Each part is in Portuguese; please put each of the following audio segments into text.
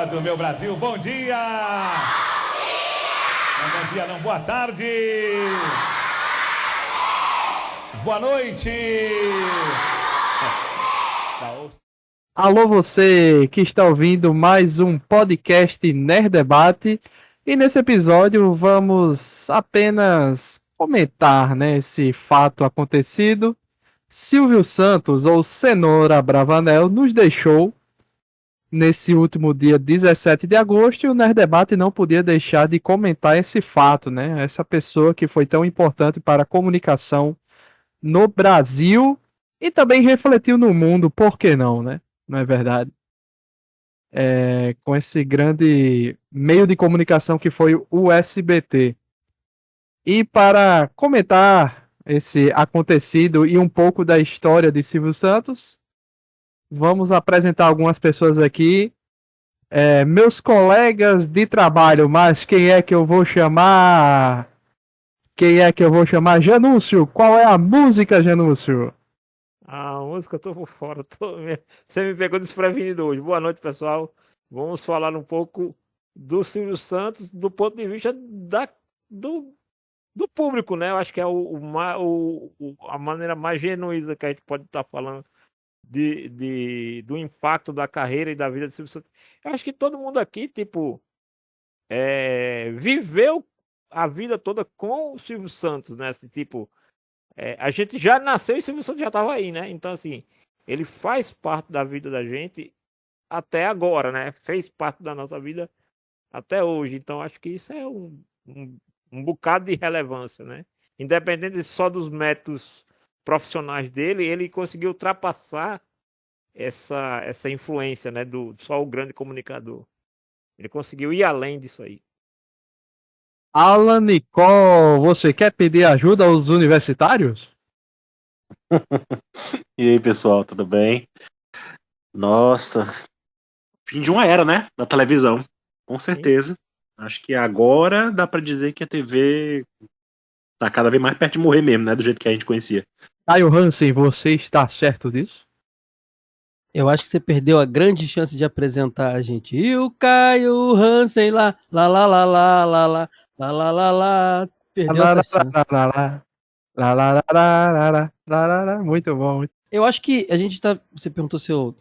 do meu Brasil, bom dia! Não, bom dia não, boa tarde! Boa noite! Alô você que está ouvindo mais um podcast Nerd Debate, e nesse episódio vamos apenas comentar, né, esse fato acontecido. Silvio Santos, ou Cenoura Bravanel, nos deixou nesse último dia 17 de agosto, e o Nerd Debate não podia deixar de comentar esse fato, né? Essa pessoa que foi tão importante para a comunicação no Brasil e também refletiu no mundo, por que não, né? Não é verdade? Com esse grande meio de comunicação que foi o SBT. E para comentar esse acontecido e um pouco da história de Silvio Santos, vamos apresentar algumas pessoas aqui. Meus colegas de trabalho, mas quem é que eu vou chamar? Quem é que eu vou chamar? Janúncio, qual é a música, Janúncio? A música eu tô por fora. Você me pegou desprevenido hoje. Boa noite, pessoal. Vamos falar um pouco do Silvio Santos do ponto de vista do público, né? Eu acho que é a maneira mais genuína que a gente pode estar falando do impacto da carreira e da vida de Silvio Santos. Eu acho que todo mundo aqui, tipo, viveu a vida toda com o Silvio Santos, né? Assim, tipo, a gente já nasceu e o Silvio Santos já estava aí, né? Então, assim, ele faz parte da vida da gente até agora, né? Fez parte da nossa vida até hoje. Então, acho que isso é um bocado de relevância, né? Independente só dos métodos profissionais dele, ele conseguiu ultrapassar essa influência, né? Do só o grande comunicador. Ele conseguiu ir além disso aí. Alan Nicole, você quer pedir ajuda aos universitários? E aí, pessoal, tudo bem? Nossa, fim de uma era, né? Da televisão, com certeza. Acho que agora dá pra dizer que a TV tá cada vez mais perto de morrer mesmo, né? Do jeito que a gente conhecia. Caio Hansen, você está certo disso? Eu acho que você perdeu a grande chance de apresentar a gente. E o Caio Hansen lá, lá, lá, lá, lá, lá, lá, lá, lá, lá, lá. Perdeu essa chance. Muito bom. Eu acho que a gente tá. Você perguntou se eu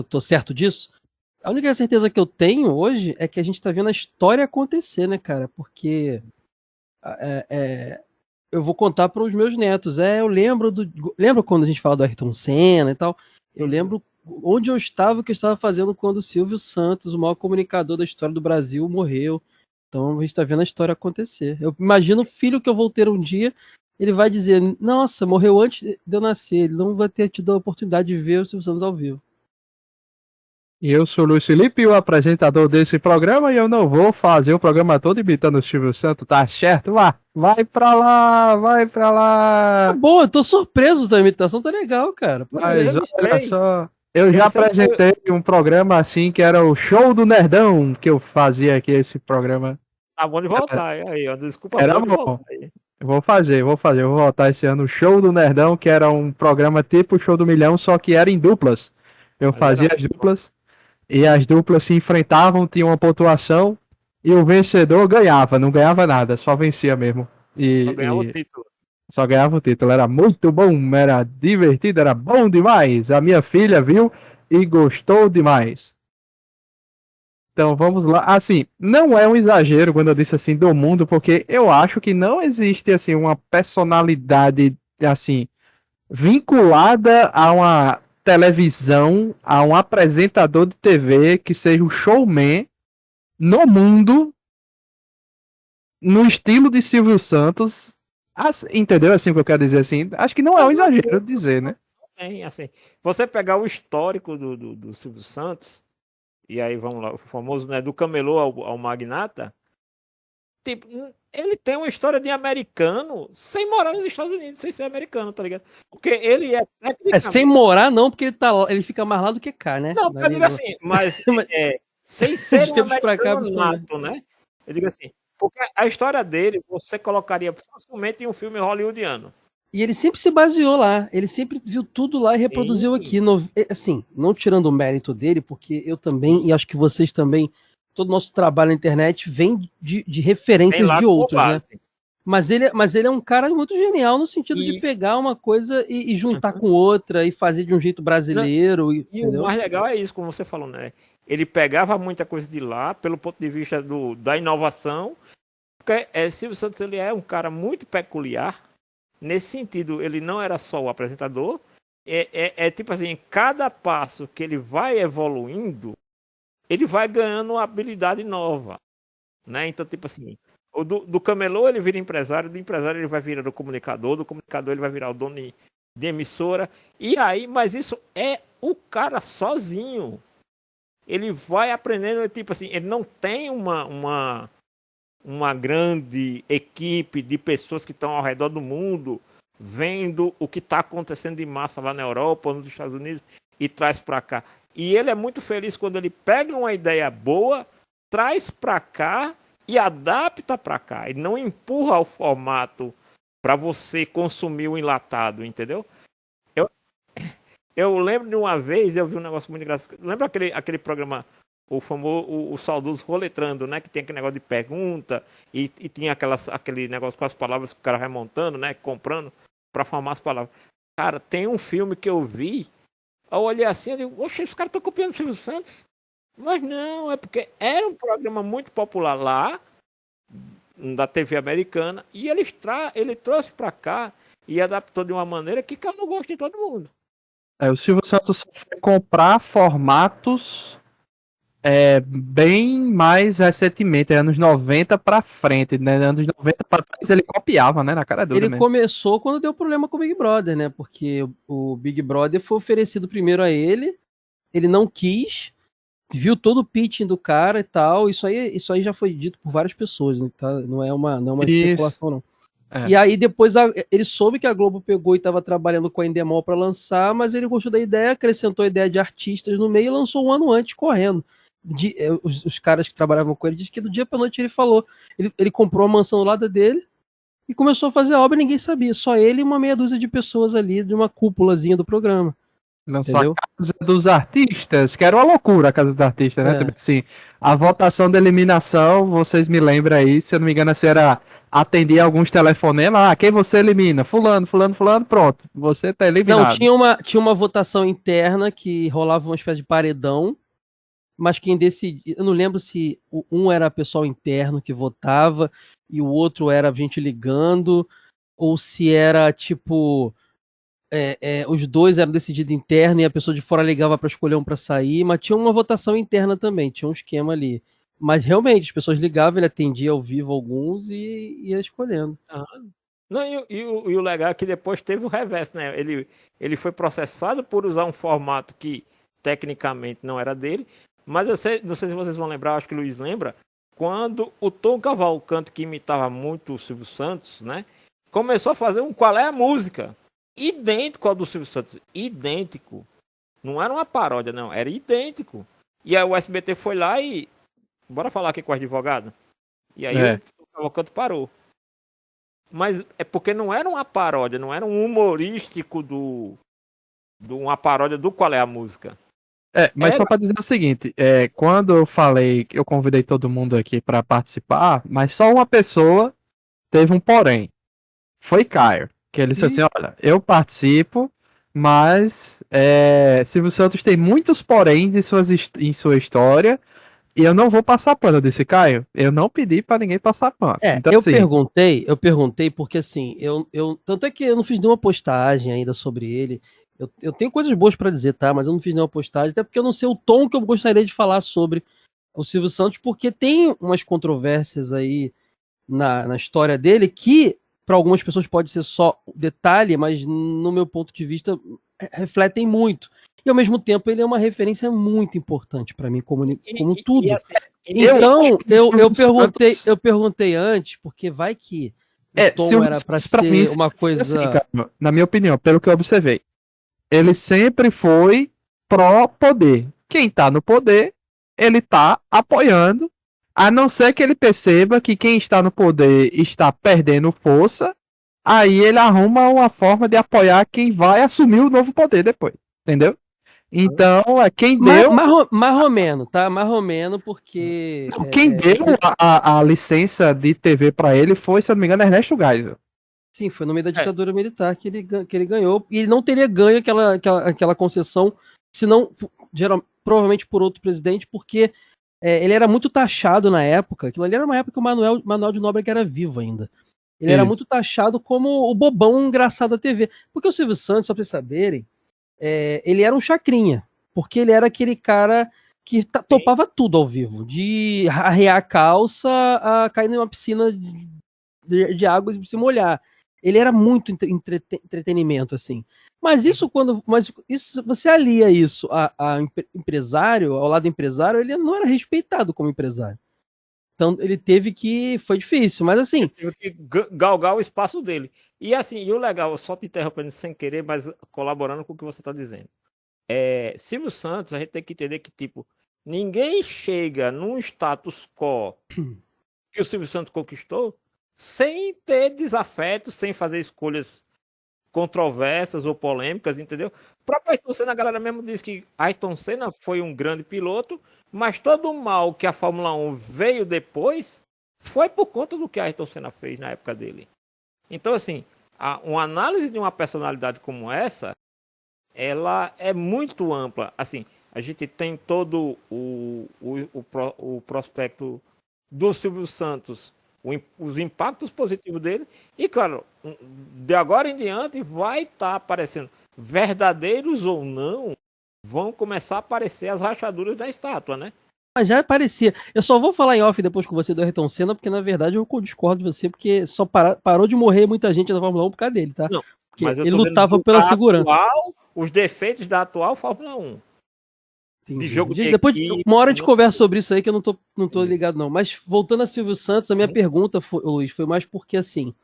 tô certo disso. A única certeza que eu tenho hoje é que a gente tá vendo a história acontecer, né, cara? Porque eu vou contar para os meus netos. Eu lembro lembra quando a gente fala do Ayrton Senna e tal? Eu lembro onde eu estava, o que eu estava fazendo quando o Silvio Santos, o maior comunicador da história do Brasil, morreu. Então a gente está vendo a história acontecer. Eu imagino o filho que eu vou ter um dia, ele vai dizer, nossa, morreu antes de eu nascer, ele não vai ter tido a oportunidade de ver o Silvio Santos ao vivo. E eu sou o Luiz Felipe, o apresentador desse programa, e eu não vou fazer o programa todo imitando o Silvio Santos, tá certo? Vai pra lá, vai pra lá. Tá bom, eu tô surpreso da imitação, tá legal, cara. Mas olha só, eu já apresentei um programa assim, que era o Show do Nerdão, que eu fazia aqui, esse programa. Tá bom de voltar, aí, ó. Desculpa, Era bom de bom. voltar aí. Eu vou voltar esse ano o Show do Nerdão, que era um programa tipo Show do Milhão, só que era em duplas. Eu fazia as duplas, e as duplas se enfrentavam, tinham uma pontuação, e o vencedor ganhava, não ganhava nada, só vencia mesmo. Só ganhava o título. Só ganhava o título, era muito bom, era divertido, era bom demais. A minha filha viu e gostou demais. Então vamos lá. Assim, não é um exagero quando eu disse assim do mundo, porque eu acho que não existe assim uma personalidade assim vinculada a uma televisão, a um apresentador de TV que seja um showman no mundo no estilo de Silvio Santos. Entendeu assim o que eu quero dizer assim? Acho que não é um exagero dizer, né? Assim, você pegar o histórico do Silvio Santos, e aí vamos lá, o famoso, né, do camelô ao magnata, tipo, ele tem uma história de americano sem morar nos Estados Unidos, sem ser americano, tá ligado? Porque ele sem morar não, porque ele fica mais lá do que cá, né? Não, eu digo assim, mas sem ser um americano nato, né? Eu digo assim, porque a história dele, você colocaria facilmente em um filme hollywoodiano. E ele sempre se baseou lá, ele sempre viu tudo lá e reproduziu Sim. aqui. Assim, não tirando o mérito dele, porque eu também, e acho que vocês também, todo o nosso trabalho na internet vem de Tem referências lá de como outros, né? base. Mas ele é um cara muito genial no sentido de E, pegar uma coisa e juntar com outra e fazer de um jeito não, brasileiro, e o entendeu? mais legal é isso, como você falou, né? Ele pegava muita coisa de lá, pelo ponto de vista da inovação, porque Silvio Santos ele é um cara muito peculiar. Nesse sentido, ele não era só o apresentador. É tipo assim, cada passo que ele vai evoluindo, ele vai ganhando uma habilidade nova, né? Então, tipo assim, do camelô ele vira empresário, do empresário ele vai virar o comunicador, do comunicador ele vai virar o dono de emissora. E aí, mas isso é o cara sozinho. Ele vai aprendendo, tipo assim, ele não tem uma grande equipe de pessoas que estão ao redor do mundo vendo o que está acontecendo de massa lá na Europa, nos Estados Unidos e traz para cá. E ele é muito feliz quando ele pega uma ideia boa, traz para cá e adapta para cá. Ele não empurra o formato para você consumir o enlatado, entendeu? Eu lembro de uma vez, eu vi um negócio muito engraçado. Lembra aquele programa, o famoso, o saudoso Roletrando, né? Que tem aquele negócio de pergunta e tinha aquele negócio com as palavras que o cara vai montando, né? Comprando para formar as palavras. Cara, tem um filme que eu vi, eu olhei assim e digo, oxe, os caras estão copiando o Silvio Santos. Mas não, é porque era um programa muito popular lá, da TV americana, e ele trouxe para cá e adaptou de uma maneira que caiu no gosto de todo mundo. O Silvio Santos foi comprar formatos bem mais recentemente, anos 90 pra frente, né? Anos 90 pra trás ele copiava, né? Na cara dura Ele mesmo. começou quando deu problema com o Big Brother, né? Porque o Big Brother foi oferecido primeiro a ele não quis, viu todo o pitching do cara e tal. Isso aí já foi dito por várias pessoas, né? Tá? Não é uma Isso. especulação, não. É. E aí depois ele soube que a Globo pegou e estava trabalhando com a Endemol para lançar, mas ele gostou da ideia, acrescentou a ideia de artistas no meio e lançou um ano antes, correndo. Os caras que trabalhavam com ele dizem que do dia para noite ele falou. Ele comprou uma mansão do lado dele e começou a fazer a obra e ninguém sabia. Só ele e uma meia dúzia de pessoas ali de uma cúpulazinha do programa. Lançou Entendeu? a Casa dos Artistas, que era uma loucura a Casa dos Artistas, né? É. Tipo assim, a votação da eliminação, vocês me lembram aí, se eu não me engano, assim, era atender alguns telefonemas, quem você elimina? Fulano, fulano, fulano, pronto, você tá eliminado. Não, tinha uma votação interna que rolava uma espécie de paredão, mas quem decidia, eu não lembro se um era pessoal interno que votava e o outro era gente ligando, ou se era tipo os dois eram decididos interno e a pessoa de fora ligava para escolher um para sair, mas tinha uma votação interna também, tinha um esquema ali. Mas realmente, as pessoas ligavam, ele atendia ao vivo alguns e ia escolhendo. Não, e o legal é que depois teve o reverso, né? Ele foi processado por usar um formato que tecnicamente não era dele, mas não sei se vocês vão lembrar, acho que o Luiz lembra, quando o Tom Cavalcante, que imitava muito o Silvio Santos, né? Começou a fazer um Qual é a Música? Idêntico ao do Silvio Santos. Idêntico. Não era uma paródia, não. Era idêntico. E aí o SBT foi lá e... Bora falar aqui com o advogado? E aí o Cavalcante parou. Mas é porque não era uma paródia, não era um humorístico uma paródia do Qual é a Música. Mas só para dizer o seguinte, quando eu falei que eu convidei todo mundo aqui para participar, mas só uma pessoa teve um porém. Foi Caio, que ele disse assim, olha, eu participo, mas Silvio Santos tem muitos poréns em sua história e eu não vou passar pano. Eu disse, Caio, eu não pedi para ninguém passar pano. Então, eu assim, perguntei porque assim, tanto é que eu não fiz nenhuma postagem ainda sobre ele. Eu tenho coisas boas para dizer, tá? Mas eu não fiz nenhuma postagem, até porque eu não sei o tom que eu gostaria de falar sobre o Silvio Santos, porque tem umas controvérsias aí na história dele que para algumas pessoas pode ser só detalhe, mas no meu ponto de vista refletem muito. E ao mesmo tempo ele é uma referência muito importante para mim, como tudo. Assim, então eu perguntei antes, porque vai que o tom era para ser uma coisa. Assim, cara, na minha opinião, pelo que eu observei, ele sempre foi pró-poder. Quem tá no poder, ele tá apoiando, a não ser que ele perceba que quem está no poder está perdendo força, aí ele arruma uma forma de apoiar quem vai assumir o novo poder depois, entendeu? Então, quem deu, Marromeno, tá? Marromeno, porque. não, quem deu a licença de TV pra ele foi, se eu não me engano, Ernesto Geisel. Sim, foi no meio da ditadura militar que ele ganhou. E ele não teria ganho aquela concessão, senão, provavelmente por outro presidente, porque ele era muito taxado na época. Aquilo ali era uma época que o Manuel de Nóbrega era vivo ainda. Ele era muito taxado como o bobão engraçado da TV. Porque o Silvio Santos, só pra vocês saberem, ele era um chacrinha. Porque ele era aquele cara que topava tudo ao vivo. De arrear a calça a cair numa piscina de água e se molhar. Ele era muito entretenimento, assim. Mas isso você alia isso a empresário, ao lado empresário, ele não era respeitado como empresário. Então ele teve que. Foi difícil, mas assim. Ele teve que galgar o espaço dele. E assim, e o legal, só te interrompendo sem querer, mas colaborando com o que você está dizendo. Silvio Santos, a gente tem que entender que, tipo, ninguém chega num status quo que o Silvio Santos conquistou sem ter desafeto, sem fazer escolhas controversas ou polêmicas, entendeu? O próprio Ayrton Senna, a galera mesmo diz que Ayrton Senna foi um grande piloto, mas todo o mal que a Fórmula 1 veio depois foi por conta do que Ayrton Senna fez na época dele. Então, assim, uma análise de uma personalidade como essa, ela é muito ampla. Assim, a gente tem todo o prospecto do Silvio Santos, os impactos positivos dele, e claro, de agora em diante vai estar aparecendo, verdadeiros ou não, vão começar a aparecer as rachaduras da estátua, né? Mas já parecia. Eu só vou falar em off depois com você do Ayrton Senna, porque na verdade eu discordo de você, porque só parou de morrer muita gente na Fórmula 1 por causa dele, tá? Não, porque mas eu ele tô lutava pela segurança. Os defeitos da atual Fórmula 1. Entendi. De jogo de depois, equipe, uma hora a gente conversa sobre isso aí, que eu não tô ligado, não. Mas voltando a Silvio Santos, a minha pergunta, Luiz, foi mais porque assim.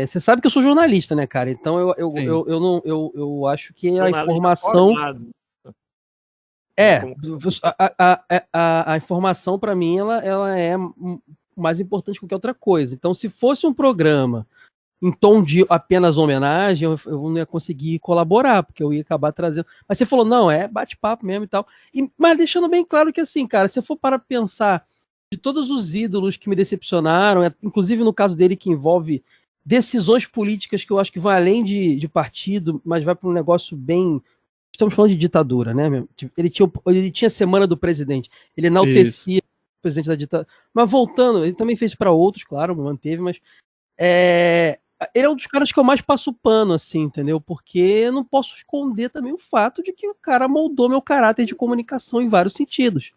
Você sabe que eu sou jornalista, né, cara? Então eu acho que a informação. A informação, para mim, ela é mais importante que qualquer outra coisa. Então, se fosse um programa em tom de apenas homenagem, eu não ia conseguir colaborar, porque eu ia acabar trazendo. Mas você falou, não, bate-papo mesmo e tal. Mas deixando bem claro que, assim, cara, se eu for para pensar de todos os ídolos que me decepcionaram, inclusive no caso dele que envolve decisões políticas que eu acho que vão além de partido, mas vai para um negócio bem. Estamos falando de ditadura, né? Ele tinha a semana do presidente, ele enaltecia o presidente da ditadura. Mas voltando, ele também fez para outros, claro, manteve, mas ele é um dos caras que eu mais passo pano, assim, entendeu? Porque eu não posso esconder também o fato de que o cara moldou meu caráter de comunicação em vários sentidos.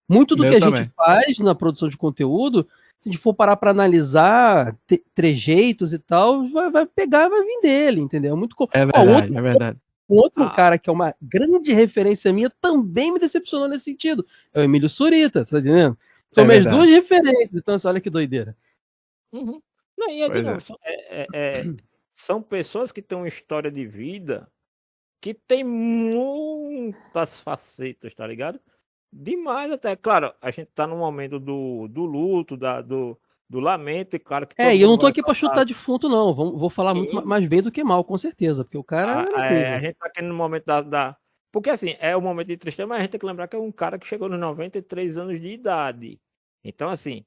Muito do que a gente faz na produção de conteúdo, se a gente for parar para analisar trejeitos e tal, vai pegar e vai vir dele, entendeu? É verdade. Um outro cara que é uma grande referência minha também me decepcionou nesse sentido. É o Emílio Surita, tá entendendo? São minhas duas referências, então olha que doideira. Uhum. Não, e são pessoas que têm uma história de vida que tem muitas facetas, tá ligado? Demais até. Claro, a gente tá no momento do luto, do lamento, e claro que e eu não tô aqui pra chutar defunto, não. Vou falar muito mais bem do que mal, com certeza, porque o cara a gente tá aqui no momento porque assim, é o momento de tristeza, mas a gente tem que lembrar que é um cara que chegou nos 93 anos de idade. Então, assim,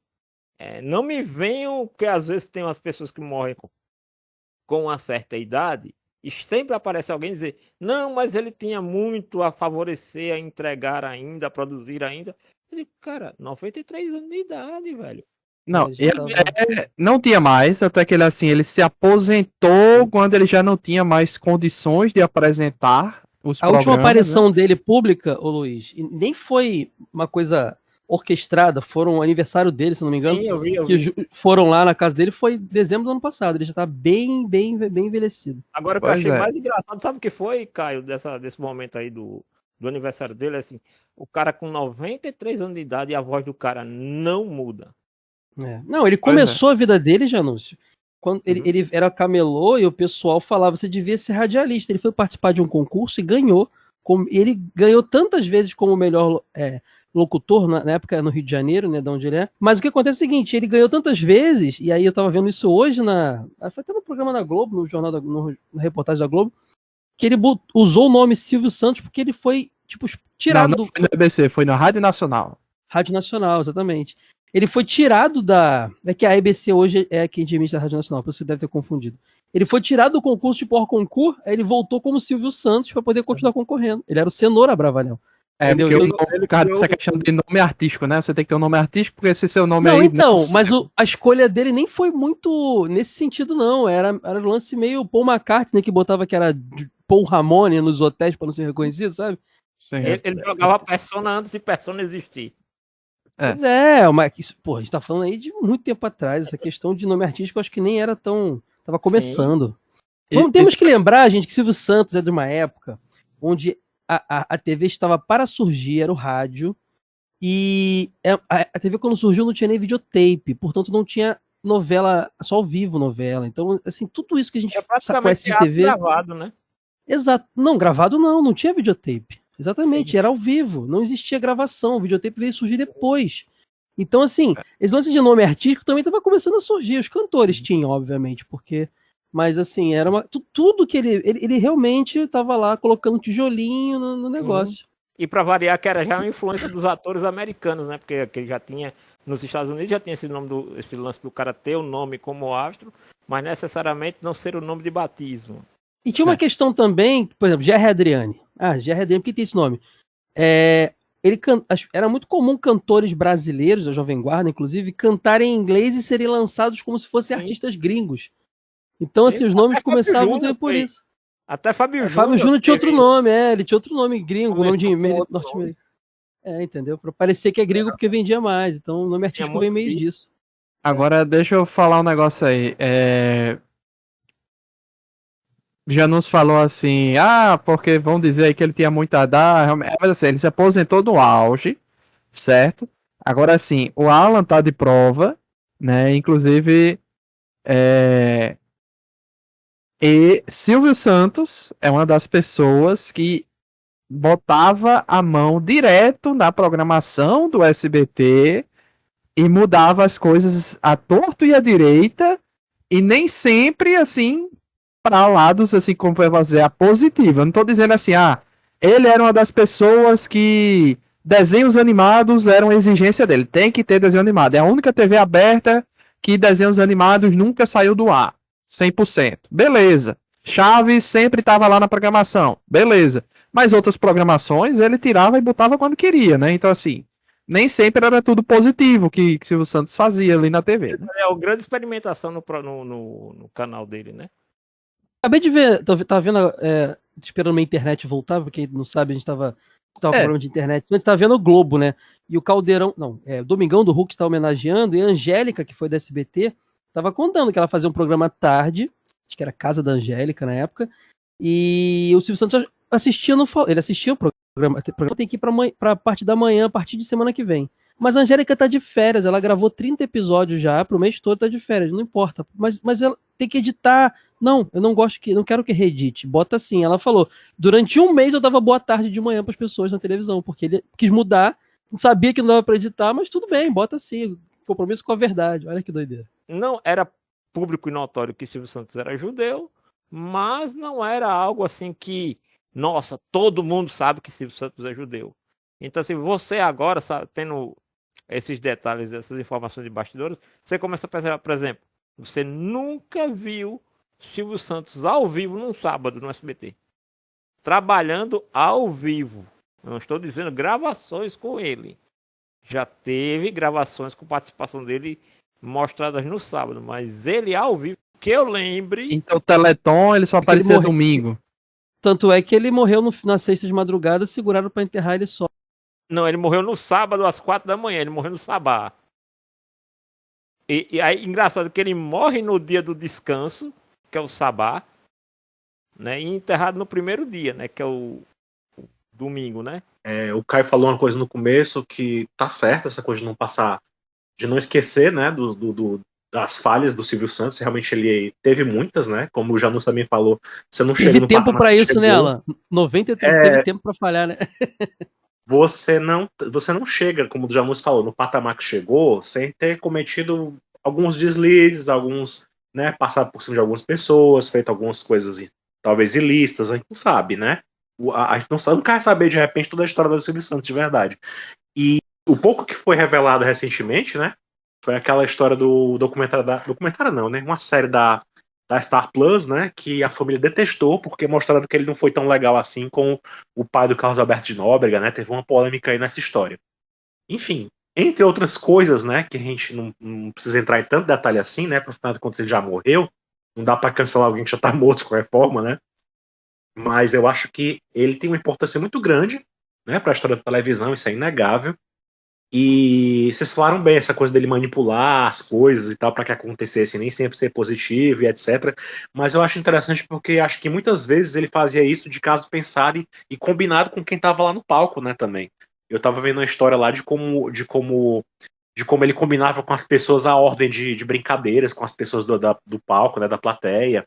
não me venham, porque às vezes tem umas pessoas que morrem com uma certa idade, e sempre aparece alguém dizer, não, mas ele tinha muito a favorecer, a entregar ainda, a produzir ainda. Eu digo, cara, 93 anos de idade, velho. Não, não tinha mais, até que ele se aposentou quando ele já não tinha mais condições de apresentar os programas. A última aparição dele pública, ô Luiz, nem foi uma coisa orquestrada, foram o aniversário dele, se não me engano, eu vi. Que foram lá na casa dele, foi em dezembro do ano passado, ele já tá bem envelhecido. Agora, o que eu achei mais engraçado, sabe o que foi, Caio, desse momento aí do aniversário dele, assim, o cara com 93 anos de idade e a voz do cara não muda. Não, ele começou a vida dele, Janúncio, quando ele era camelô e o pessoal falava, você devia ser radialista. Ele foi participar de um concurso e ganhou. Ele ganhou tantas vezes como o melhor locutor, na época no Rio de Janeiro, né, de onde ele é. Mas o que acontece é o seguinte, ele ganhou tantas vezes, e aí eu tava vendo isso hoje foi até no programa da Globo, no jornal na reportagem da Globo, que ele usou o nome Silvio Santos porque ele foi, tipo, tirado Não foi no EBC, foi na Rádio Nacional. Rádio Nacional, exatamente. Ele foi tirado é que a EBC hoje é quem administra a Rádio Nacional, por isso você deve ter confundido. Ele foi tirado do concurso de por concurso, aí ele voltou como Silvio Santos para poder continuar concorrendo. Ele era o Cenoura Bravanel. Porque por causa dessa questão de nome artístico, né? Você tem que ter um nome artístico, porque esse seu nome não, aí... Então, mas a escolha dele nem foi muito nesse sentido, não. Era um lance meio Paul McCartney, que botava que era Paul Ramone nos hotéis para não ser reconhecido, sabe? Sim. Ele jogava Persona antes de Persona existir. Pois mas a gente tá falando aí de muito tempo atrás. Essa questão de nome artístico, eu acho que nem era tão... Tava começando. Temos que lembrar, gente, que Silvio Santos é de uma época onde a TV estava para surgir, era o rádio, e a TV quando surgiu não tinha nem videotape, portanto não tinha novela, só ao vivo novela. Então, assim, tudo isso que a gente conhece de TV... gravado, né? Exato. Não, gravado não tinha videotape. Exatamente, era ao vivo, não existia gravação, o videotape veio surgir depois. Então, assim, esse lance de nome artístico também estava começando a surgir, os cantores tinham, obviamente, porque... Mas, assim, era tudo que ele realmente estava lá colocando tijolinho no negócio. E para variar, que era já uma influência dos atores americanos, né? Porque ele já tinha, nos Estados Unidos, já tinha esse lance do cara ter o nome como astro, mas necessariamente não ser o nome de batismo. E tinha uma questão também, por exemplo, Gerry Adriani. Gerry Adriani, por que tem esse nome? Era muito comum cantores brasileiros, da Jovem Guarda, inclusive, cantarem em inglês e serem lançados como se fossem artistas gringos. Então, assim, os nomes começavam também por isso. Até Fábio Júnior. Fábio Júnior tinha outro nome, ele tinha outro nome gringo, nome de norte-americano. Entendeu? Pra parecer que é gringo porque vendia mais. Então, o nome artístico vem meio disso. Agora, deixa eu falar um negócio aí. Já nos falou assim, porque vão dizer aí que ele tinha muito a dar, mas assim, ele se aposentou no auge, certo? Agora sim, o Alan tá de prova, né? Inclusive, e Silvio Santos é uma das pessoas que botava a mão direto na programação do SBT e mudava as coisas à torto e à direita, e nem sempre assim para lados, assim, como eu vou dizer, a positiva. Eu não tô dizendo assim, ele era uma das pessoas que desenhos animados eram exigência dele. Tem que ter desenho animado. É a única TV aberta que desenhos animados nunca saiu do ar. 100%. Beleza. Chaves sempre estava lá na programação. Beleza. Mas outras programações ele tirava e botava quando queria, né? Então, assim, nem sempre era tudo positivo que Silvio Santos fazia ali na TV. Né? É uma grande experimentação no canal dele, né? Acabei de ver, tava vendo, esperando minha internet voltar, porque quem não sabe, a gente tava com problema de internet. A gente tava vendo o Globo, né? E o Caldeirão, o Domingão do Hulk tá homenageando, e a Angélica, que foi da SBT, tava contando que ela fazia um programa à tarde, acho que era Casa da Angélica na época, e o Silvio Santos assistia ele assistia o programa tem que ir pra parte da manhã, a partir de semana que vem. Mas a Angélica tá de férias, ela gravou 30 episódios já, pro mês todo tá de férias, não importa. Mas ela tem que editar. Não, eu não quero que reedite. Bota assim, ela falou, durante um mês eu dava boa tarde de manhã pras pessoas na televisão, porque ele quis mudar, não sabia que não dava pra editar, mas tudo bem, bota assim, compromisso com a verdade, olha que doideira. Não era público e notório que Silvio Santos era judeu, mas não era algo assim que, nossa, todo mundo sabe que Silvio Santos é judeu. Então, assim, você agora, tendo esses detalhes, essas informações de bastidores, você começa a pensar, por exemplo, você nunca viu Silvio Santos ao vivo num sábado no SBT. Trabalhando ao vivo. Eu não estou dizendo gravações com ele. Já teve gravações com participação dele mostradas no sábado, mas ele ao vivo, que eu lembre... Então o Teleton, ele só aparecia domingo. Tanto é que ele morreu na sexta de madrugada, seguraram para enterrar ele só. Não, ele morreu no sábado às 4 da manhã, ele morreu no sabá. E aí, engraçado que ele morre no dia do descanso, que é o sabá, né? E enterrado no primeiro dia, né? Que é o domingo, né? O Caio falou uma coisa no começo que tá certa, essa coisa de não passar, de não esquecer, né? Das falhas do Silvio Santos. Realmente ele teve muitas, né? Como o Janus também falou, você não chega teve no tempo para isso, chegou. né, Alan? 93 teve tempo para falhar, né? você não chega, como o Jamus falou, no patamar que chegou, sem ter cometido alguns deslizes, alguns, né, passado por cima de algumas pessoas, feito algumas coisas talvez ilícitas, a gente não sabe, né? A gente não quer saber de repente toda a história do Silvio Santos de verdade. E o pouco que foi revelado recentemente, né, foi aquela história do documentário não, né, uma série da Star Plus, né, que a família detestou porque mostraram que ele não foi tão legal assim com o pai do Carlos Alberto de Nóbrega, né, teve uma polêmica aí nessa história. Enfim, entre outras coisas, né, que a gente não precisa entrar em tanto detalhe assim, né, por final de contas ele já morreu, não dá para cancelar alguém que já tá morto de qualquer forma, né, mas eu acho que ele tem uma importância muito grande, né, para a história da televisão, isso é inegável. E vocês falaram bem essa coisa dele manipular as coisas e tal para que acontecesse, nem sempre ser positivo e etc. Mas eu acho interessante porque acho que muitas vezes ele fazia isso de caso pensado e combinado com quem estava lá no palco, né, também. Eu estava vendo uma história lá de como ele combinava com as pessoas a ordem de brincadeiras com as pessoas do palco, né, da plateia,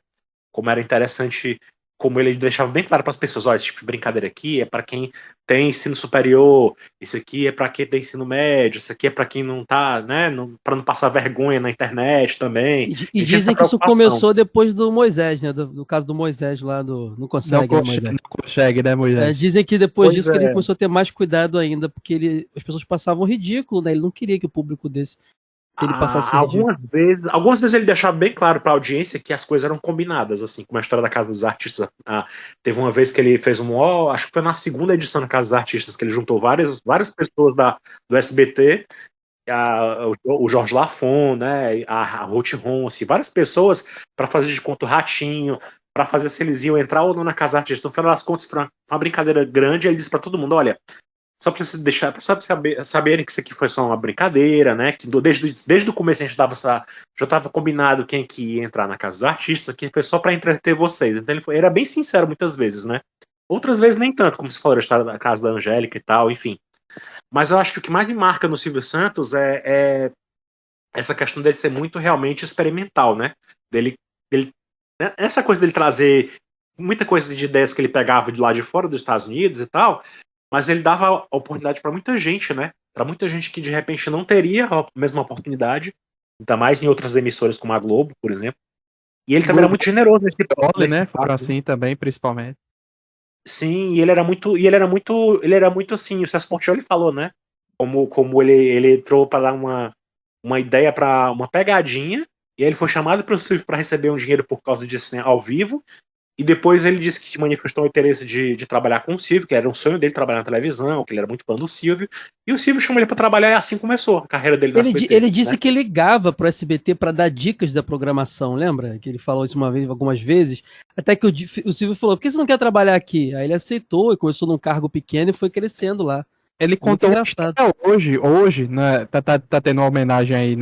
como era interessante, como ele deixava bem claro para as pessoas, ó, esse tipo de brincadeira aqui é para quem tem ensino superior, isso aqui é para quem tem ensino médio, isso aqui é para quem não tá, né, para não passar vergonha na internet também. E dizem que isso começou depois do Moisés, né? Do caso do Moisés lá do Não Consegue, né, Moisés? Não consegue, né, Moisés? Dizem que depois disso que ele começou a ter mais cuidado ainda, porque as pessoas passavam ridículo, né? Ele não queria que o público desse ele passasse algumas vezes ele deixava bem claro para a audiência que as coisas eram combinadas, assim, como a história da Casa dos Artistas. Teve uma vez que ele fez acho que foi na segunda edição da Casa dos Artistas, que ele juntou várias pessoas do SBT, o Jorge Lafon, né, a Ruth Ronce, várias pessoas para fazer de conta o Ratinho, para fazer se eles iam entrar ou não na Casa dos Artistas. No final das contas, foi uma brincadeira grande, ele disse para todo mundo, olha, só para vocês saberem que isso aqui foi só uma brincadeira, né? Que desde o começo a gente já estava combinado quem que ia entrar na Casa dos Artistas, que foi só para entreter vocês. Então ele era bem sincero muitas vezes, né? Outras vezes nem tanto, como se falou, a história da casa da Angélica e tal, enfim. Mas eu acho que o que mais me marca no Silvio Santos é essa questão dele ser muito realmente experimental, né? Né? Essa coisa dele trazer muita coisa de ideias que ele pegava de lá de fora dos Estados Unidos e tal, mas ele dava oportunidade para muita gente, né? Para muita gente que de repente não teria a mesma oportunidade, ainda mais em outras emissoras como a Globo, por exemplo. E ele também era muito generoso nesse né? Foram assim também, principalmente. Sim, e ele era muito assim, o Celso Portiolli falou, né? Como ele entrou para dar uma ideia para uma pegadinha, e aí ele foi chamado para o Silvio para receber um dinheiro por causa disso, né, ao vivo. E depois ele disse que manifestou o interesse de trabalhar com o Silvio, que era um sonho dele trabalhar na televisão, que ele era muito fã do Silvio. E o Silvio chamou ele para trabalhar e assim começou a carreira dele no SBT. Ele disse, né, que ligava pro SBT para dar dicas da programação, lembra? Que ele falou isso algumas vezes. Até que o Silvio falou, por que você não quer trabalhar aqui? Aí ele aceitou e começou num cargo pequeno e foi crescendo lá. Ele contou hoje, né, tá tendo uma homenagem aí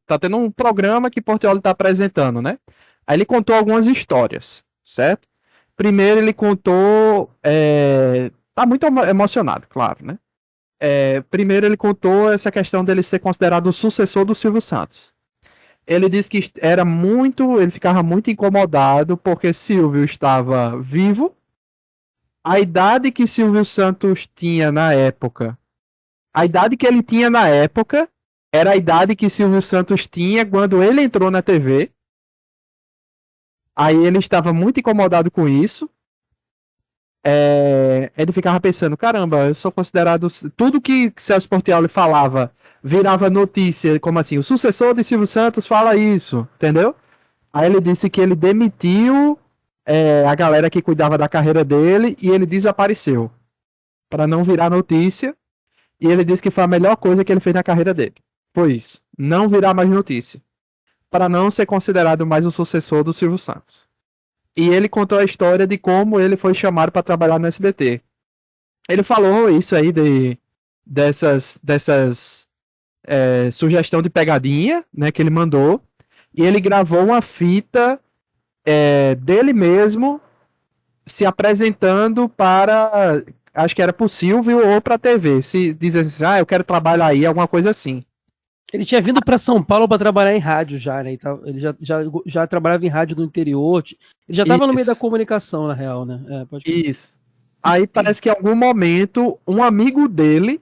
tá tendo um programa que Portiolli tá apresentando, né? Aí ele contou algumas histórias, certo? Primeiro ele contou, tá muito emocionado, claro, né? Primeiro ele contou essa questão dele ser considerado o sucessor do Silvio Santos. Ele disse que ele ficava muito incomodado porque Silvio estava vivo. A idade que Silvio Santos tinha na época, a idade que ele tinha na época era a idade que Silvio Santos tinha quando ele entrou na TV. Aí ele estava muito incomodado com isso. Ele ficava pensando, caramba, eu sou considerado... Tudo que Celso Portiolli falava virava notícia, como assim, o sucessor de Silvio Santos fala isso, entendeu? Aí ele disse que ele demitiu a galera que cuidava da carreira dele e ele desapareceu para não virar notícia. E ele disse que foi a melhor coisa que ele fez na carreira dele. Foi isso, não virar mais notícia, para não ser considerado mais o sucessor do Silvio Santos. E ele contou a história de como ele foi chamado para trabalhar no SBT. Ele falou isso aí dessas sugestão de pegadinha, né, que ele mandou. E ele gravou uma fita dele mesmo se apresentando para, acho que era pro Silvio ou pra TV. Se dizesse assim, eu quero trabalhar aí, alguma coisa assim. Ele tinha vindo para São Paulo para trabalhar em rádio já, né? Ele já trabalhava em rádio no interior. Ele já estava no meio da comunicação, na real, né? Isso. Aí parece que em algum momento um amigo dele,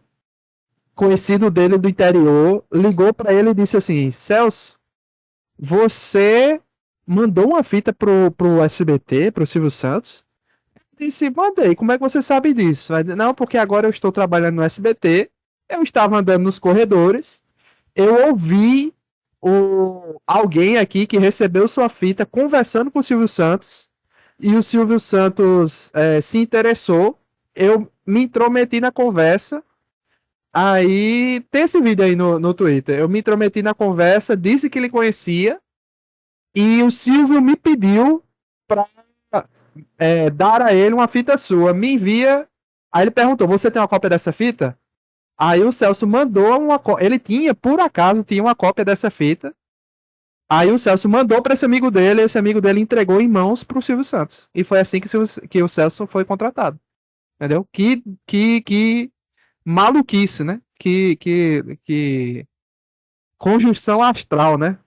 conhecido dele do interior, ligou pra ele e disse assim: Celso, você mandou uma fita pro SBT, pro Silvio Santos? Disse, mandei. Como é que você sabe disso? Não, porque agora eu estou trabalhando no SBT. Eu estava andando nos corredores. Eu ouvi alguém aqui que recebeu sua fita conversando com o Silvio Santos. E o Silvio Santos se interessou. Eu me intrometi na conversa. Aí tem esse vídeo aí no Twitter. Eu me intrometi na conversa, disse que ele conhecia. E o Silvio me pediu para dar a ele uma fita sua. Me envia. Aí ele perguntou: você tem uma cópia dessa fita? Aí o Celso mandou uma cópia. Ele tinha, por acaso, tinha uma cópia dessa fita. Aí o Celso mandou para esse amigo dele. Esse amigo dele entregou em mãos pro Silvio Santos. E foi assim que o Celso foi contratado. Entendeu? Que maluquice, né? Que conjunção astral, né?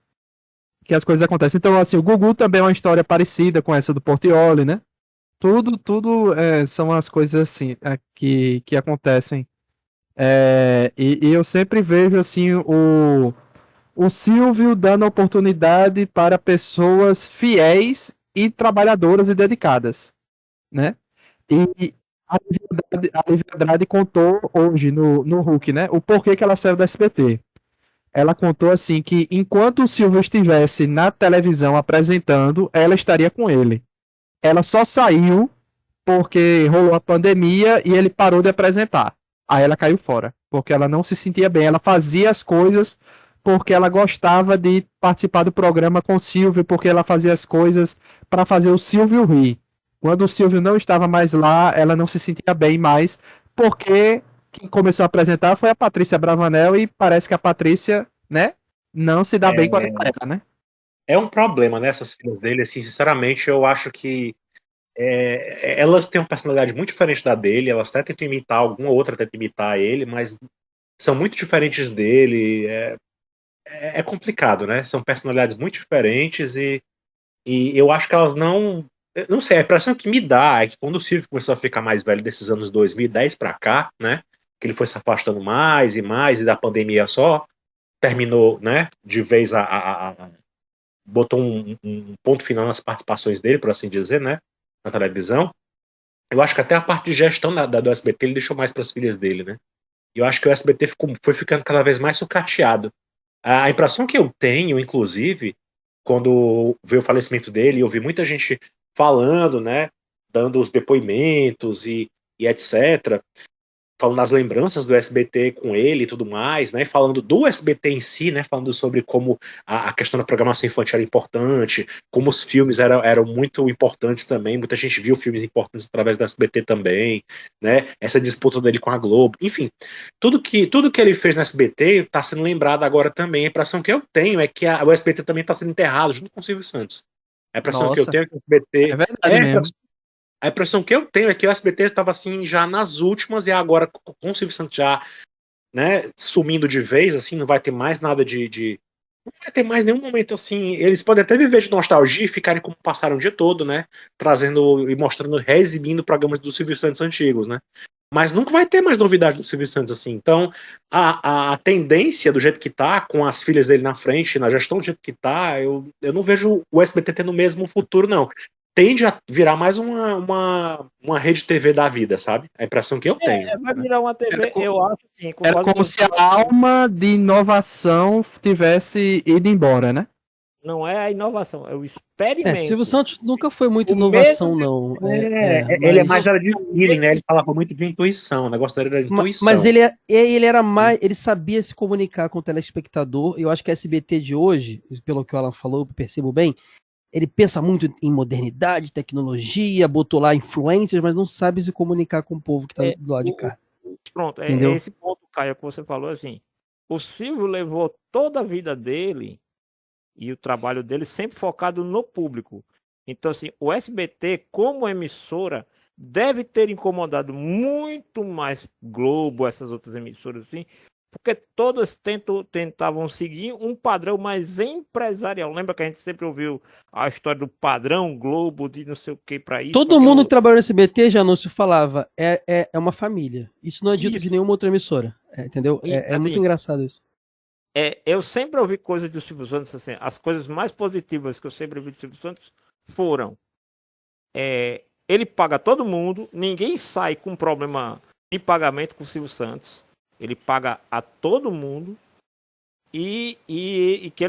Que as coisas acontecem. Então, assim, o Gugu também é uma história parecida com essa do Portiolli, né? Tudo são as coisas assim que acontecem. E eu sempre vejo assim o Silvio dando oportunidade para pessoas fiéis e trabalhadoras e dedicadas, né? E a Lívia Andrade contou hoje no Hulk, né? O porquê que ela saiu do SBT. Ela contou assim que enquanto o Silvio estivesse na televisão apresentando, ela estaria com ele. Ela só saiu porque rolou a pandemia e ele parou de apresentar. Aí ela caiu fora, porque ela não se sentia bem. Ela fazia as coisas porque ela gostava de participar do programa com o Silvio, porque ela fazia as coisas para fazer o Silvio rir. Quando o Silvio não estava mais lá, ela não se sentia bem mais, porque quem começou a apresentar foi a Patrícia Bravanel e parece que a Patrícia, né, não se dá bem com a galera, né? É um problema, né? Essas filhas dele, assim, sinceramente, eu acho que elas têm uma personalidade muito diferente da dele, elas até tentam imitar, alguma outra tenta imitar ele, mas são muito diferentes dele. É complicado, né? São personalidades muito diferentes e eu acho que elas não. Eu não sei, a impressão que me dá é que quando o Silvio começou a ficar mais velho desses anos 2010 pra cá, né? Que ele foi se afastando mais e da pandemia só terminou, né? De vez botou um ponto final nas participações dele, por assim dizer, né? Na televisão. Eu acho que até a parte de gestão do SBT ele deixou mais para as filhas dele, né? E eu acho que o SBT foi ficando cada vez mais sucateado. A impressão que eu tenho, inclusive, quando veio o falecimento dele, eu vi muita gente falando, né? Dando os depoimentos e etc. Falando das lembranças do SBT com ele e tudo mais, né? Falando do SBT em si, né? Falando sobre como a questão da programação infantil era importante, como os filmes eram muito importantes também. Muita gente viu filmes importantes através do SBT também, né? Essa disputa dele com a Globo, enfim, tudo que ele fez no SBT está sendo lembrado agora também. A impressão que eu tenho é que o SBT também está sendo enterrado junto com o Silvio Santos. A impressão que eu Nossa, tenho é que o SBT é verdade mesmo. a impressão que eu tenho é que o SBT estava assim já nas últimas e agora com o Silvio Santos já, né, sumindo de vez, assim, não vai ter mais nada não vai ter mais nenhum momento assim. Eles podem até viver de nostalgia e ficarem como passaram o dia todo, né, trazendo e mostrando, reexibindo programas do Silvio Santos antigos, né. Mas nunca vai ter mais novidade do Silvio Santos assim. Então, a tendência do jeito que tá, com as filhas dele na frente, na gestão do jeito que tá, eu não vejo o SBT tendo o mesmo futuro, não. Tende a virar mais uma rede TV da vida, sabe? A impressão que eu tenho. Vai virar uma TV, eu acho assim, Era concordo como com se a alma de inovação tivesse ido embora, né? não é a inovação, é o Silvio experimento. Santos nunca foi muito O inovação, medo de- não. Ele é mais Mas, era de feeling, né? Ele falava muito de intuição. O negócio dele era de mas intuição. ele era mais. Ele sabia se comunicar com o telespectador. Eu acho que a SBT de hoje, pelo que o Alan falou, eu percebo bem, ele pensa muito em modernidade, tecnologia, botou lá influências, mas não sabe se comunicar com o povo que tá É, do lado de cá. Pronto, é Entendeu? esse ponto, Caio, que você falou assim. O Silvio levou toda a vida dele e o trabalho dele sempre focado no público. Então, assim, o SBT, como emissora, deve ter incomodado muito mais Globo, essas outras emissoras, assim, porque todas tentavam seguir um padrão mais empresarial. Lembra que a gente sempre ouviu a história do padrão Globo, de não sei o que para isso? Todo mundo que trabalhou no SBT, Janúncio, falava, é uma família. Isso não é dito Isso. de nenhuma outra emissora, entendeu? E, É assim, muito engraçado isso. Eu sempre ouvi coisas do Silvio Santos, assim, as coisas mais positivas que eu sempre ouvi do Silvio Santos foram, ele paga todo mundo, ninguém sai com problema de pagamento com o Silvio Santos, ele paga a todo mundo, e que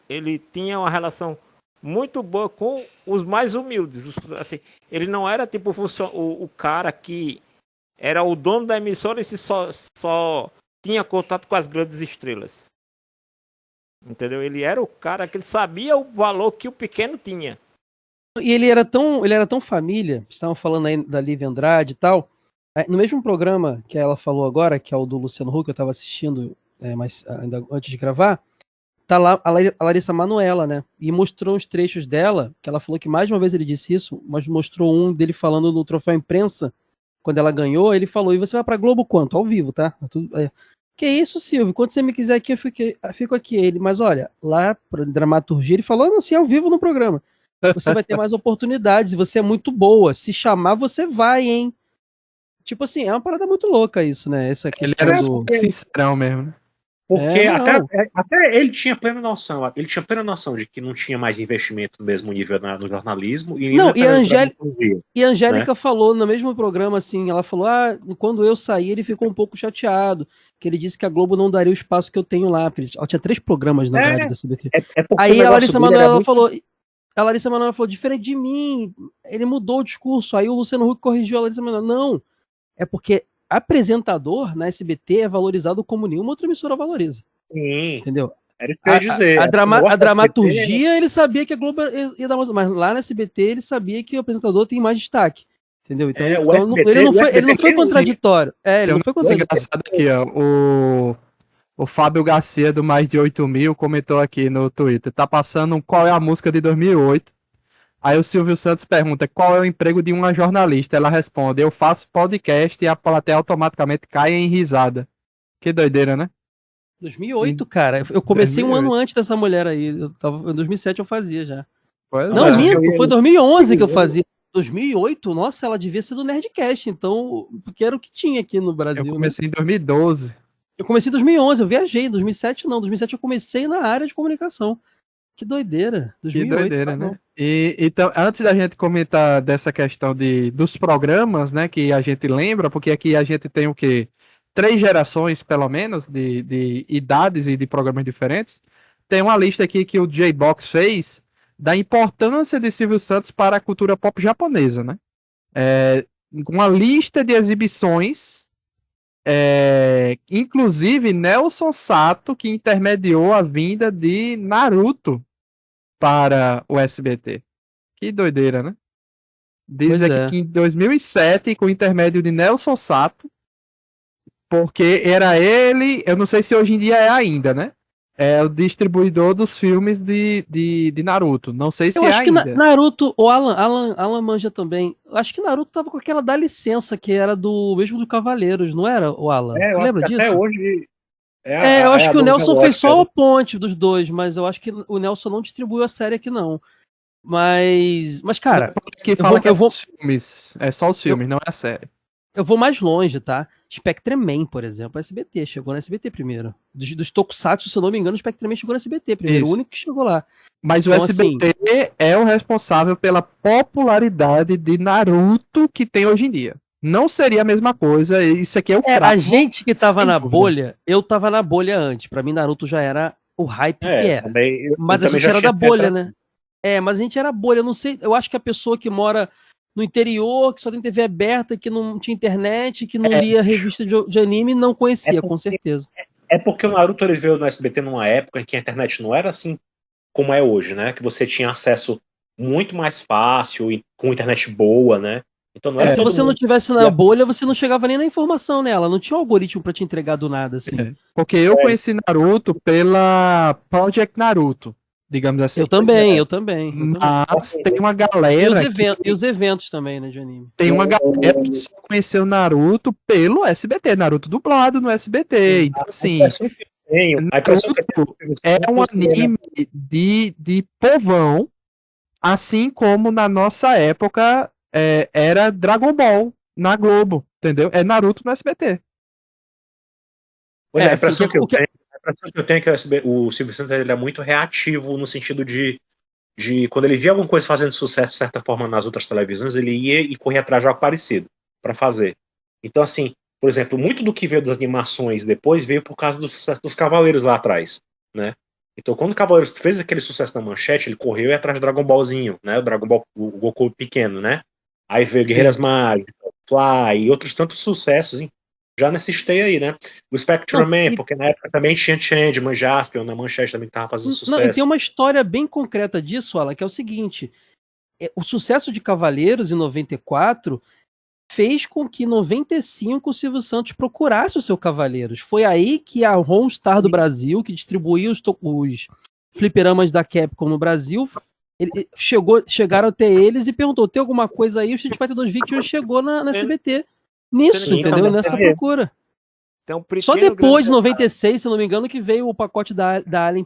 ele tinha uma relação muito boa com os mais humildes. Assim, ele não era tipo o cara que era o dono da emissora e só tinha contato com as grandes estrelas. Entendeu? Ele era o cara que ele sabia o valor que o pequeno tinha. E ele era tão família, estavam falando aí da Lívia Andrade e tal, no mesmo programa que ela falou agora, que é o do Luciano Huck, eu estava assistindo, mas ainda antes de gravar, tá lá a Larissa Manoela, né? E mostrou uns trechos dela, que ela falou que mais uma vez ele disse isso, mas mostrou um dele falando no Troféu Imprensa, quando ela ganhou, ele falou, e você vai pra Globo quanto? Ao vivo, tá? Que isso, Silvio? Quando você me quiser aqui, eu fico aqui. Ele, mas olha, lá pra dramaturgia, ele falou, não, assim, ao vivo no programa. Você vai ter mais oportunidades, e você é muito boa. Se chamar, você vai, hein? Tipo assim, é uma parada muito louca isso, né? Essa Ele questão era do... sincerão mesmo, né? Porque não. até ele tinha plena noção. Ele tinha plena noção de que não tinha mais investimento no mesmo nível no jornalismo. Não, e a Angélica né? falou no mesmo programa, assim, ela falou, quando eu saí, ele ficou um pouco chateado, que ele disse que a Globo não daria o espaço que eu tenho lá, porque ela tinha 3 programas na grade da CBT. Aí a Larissa Manoela falou, diferente de mim, ele mudou o discurso, aí o Luciano Huck corrigiu a Larissa Manoela, não, é porque apresentador na SBT é valorizado como nenhuma outra emissora valoriza. Sim. Entendeu? Era isso que eu ia dizer. A dramaturgia, ele sabia que a Globo ia dar mais, mas lá na SBT ele sabia que o apresentador tem mais destaque. Entendeu? Então, ele não foi contraditório. Ele não foi contraditório. Engraçado aqui, ó. O Fábio Garcia, do Mais de 8.000, comentou aqui no Twitter. Tá passando qual é a música de 2008. Aí o Silvio Santos pergunta qual é o emprego de uma jornalista. Ela responde, eu faço podcast e a plateia automaticamente cai em risada. Que doideira, né? 2008, cara. Eu comecei 2008. Um ano antes dessa mulher aí. Em 2007 eu fazia já. Não, minto, foi 2011 que eu fazia. 2008? Nossa, ela devia ser do Nerdcast, então, porque era o que tinha aqui no Brasil. Eu comecei em 2012. Eu comecei em 2011, eu viajei. Em 2007 não, 2007 eu comecei na área de comunicação. Que doideira. 2008, que doideira, né? Então, antes da gente comentar dessa questão dos programas, né, que a gente lembra, porque aqui a gente tem o quê? 3 gerações, pelo menos, de idades e de programas diferentes. Tem uma lista aqui que o J-Box fez da importância de Silvio Santos para a cultura pop japonesa, né? Uma lista de exibições, inclusive Nelson Sato, que intermediou a vinda de Naruto para o SBT. Que doideira, né? Diz aqui que em 2007, com o intermédio de Nelson Sato, porque era ele, eu não sei se hoje em dia é ainda, né? É o distribuidor dos filmes de Naruto. Não sei se é ainda. Eu acho que Naruto, o Alan manja também. Eu acho que Naruto tava com aquela Dá Licença, que era do mesmo do Cavaleiros, não era, o Alan? Tu lembra disso? Até hoje... eu acho que o Nelson fez só a ponte dos dois, mas eu acho que o Nelson não distribuiu a série aqui, não. Mas cara... Que fala que é os filmes. É só os filmes, não é a série. Eu vou mais longe, tá? Spectreman, por exemplo, SBT. Chegou na SBT primeiro. Dos Tokusatsu, se eu não me engano, o Spectreman chegou na SBT primeiro. Isso. O único que chegou lá. Mas então, o SBT é o responsável pela popularidade de Naruto que tem hoje em dia. Não seria a mesma coisa. Isso aqui é o A gente que tava na bolha, eu tava na bolha antes. Pra mim, Naruto já era o hype que era. Mas a gente era da bolha, né? Mas a gente era bolha. Eu não sei, eu acho que a pessoa que mora no interior, que só tem TV aberta, que não tinha internet, que não lia revista de anime, não conhecia, com certeza. Porque o Naruto ele veio no SBT numa época em que a internet não era assim como é hoje, né? Que você tinha acesso muito mais fácil e com internet boa, né? Então não se você não tivesse na bolha, você não chegava nem na informação nela. Não tinha um algoritmo pra te entregar do nada, assim. Porque eu conheci Naruto pela Project Naruto. digamos assim. Eu também, eu também. Mas tem uma E galera os eventos também, né, de anime. tem uma galera que só conheceu Naruto pelo SBT, Naruto dublado no SBT. Então, assim, A impressão que eu Naruto é um anime de povão, assim como na nossa época era Dragon Ball na Globo, entendeu? É Naruto no SBT. Pois É, a assim, impressão que- que eu o que- tenho, a impressão que eu tenho é que o Silvio Santos ele é muito reativo no sentido de quando ele via alguma coisa fazendo sucesso de certa forma nas outras televisões, ele ia e corria atrás de algo parecido para fazer. Então, assim, por exemplo, muito do que veio das animações depois veio por causa do sucesso dos Cavaleiros lá atrás, né? Então, quando o Cavaleiros fez aquele sucesso na manchete, ele correu e ia atrás do Dragon Ballzinho, né? O Dragon Ball, o Goku pequeno, né? Aí veio Guerreiras Mágicas, Fly e outros tantos sucessos, hein? Já nessa esteia aí, né? O Spectrum Não, Man, porque na época também tinha Changeman, Jaspion, na manchete também que tava fazendo Não, e sucesso. tem uma história bem concreta disso, Alan, que é o seguinte: o sucesso de Cavaleiros em 94 fez com que em 95 o Silvio Santos procurasse o seu Cavaleiros. Foi aí que a Homestar do Brasil, que distribuía os fliperamas da Capcom no Brasil, chegaram até eles e perguntou: tem alguma coisa aí? O Street Fighter 2 Victory chegou na SBT. Nisso, Sim, entendeu? também Nessa teve. procura. Tem um Só pequeno depois, em grande 96, se eu não me engano, que veio o pacote da Alien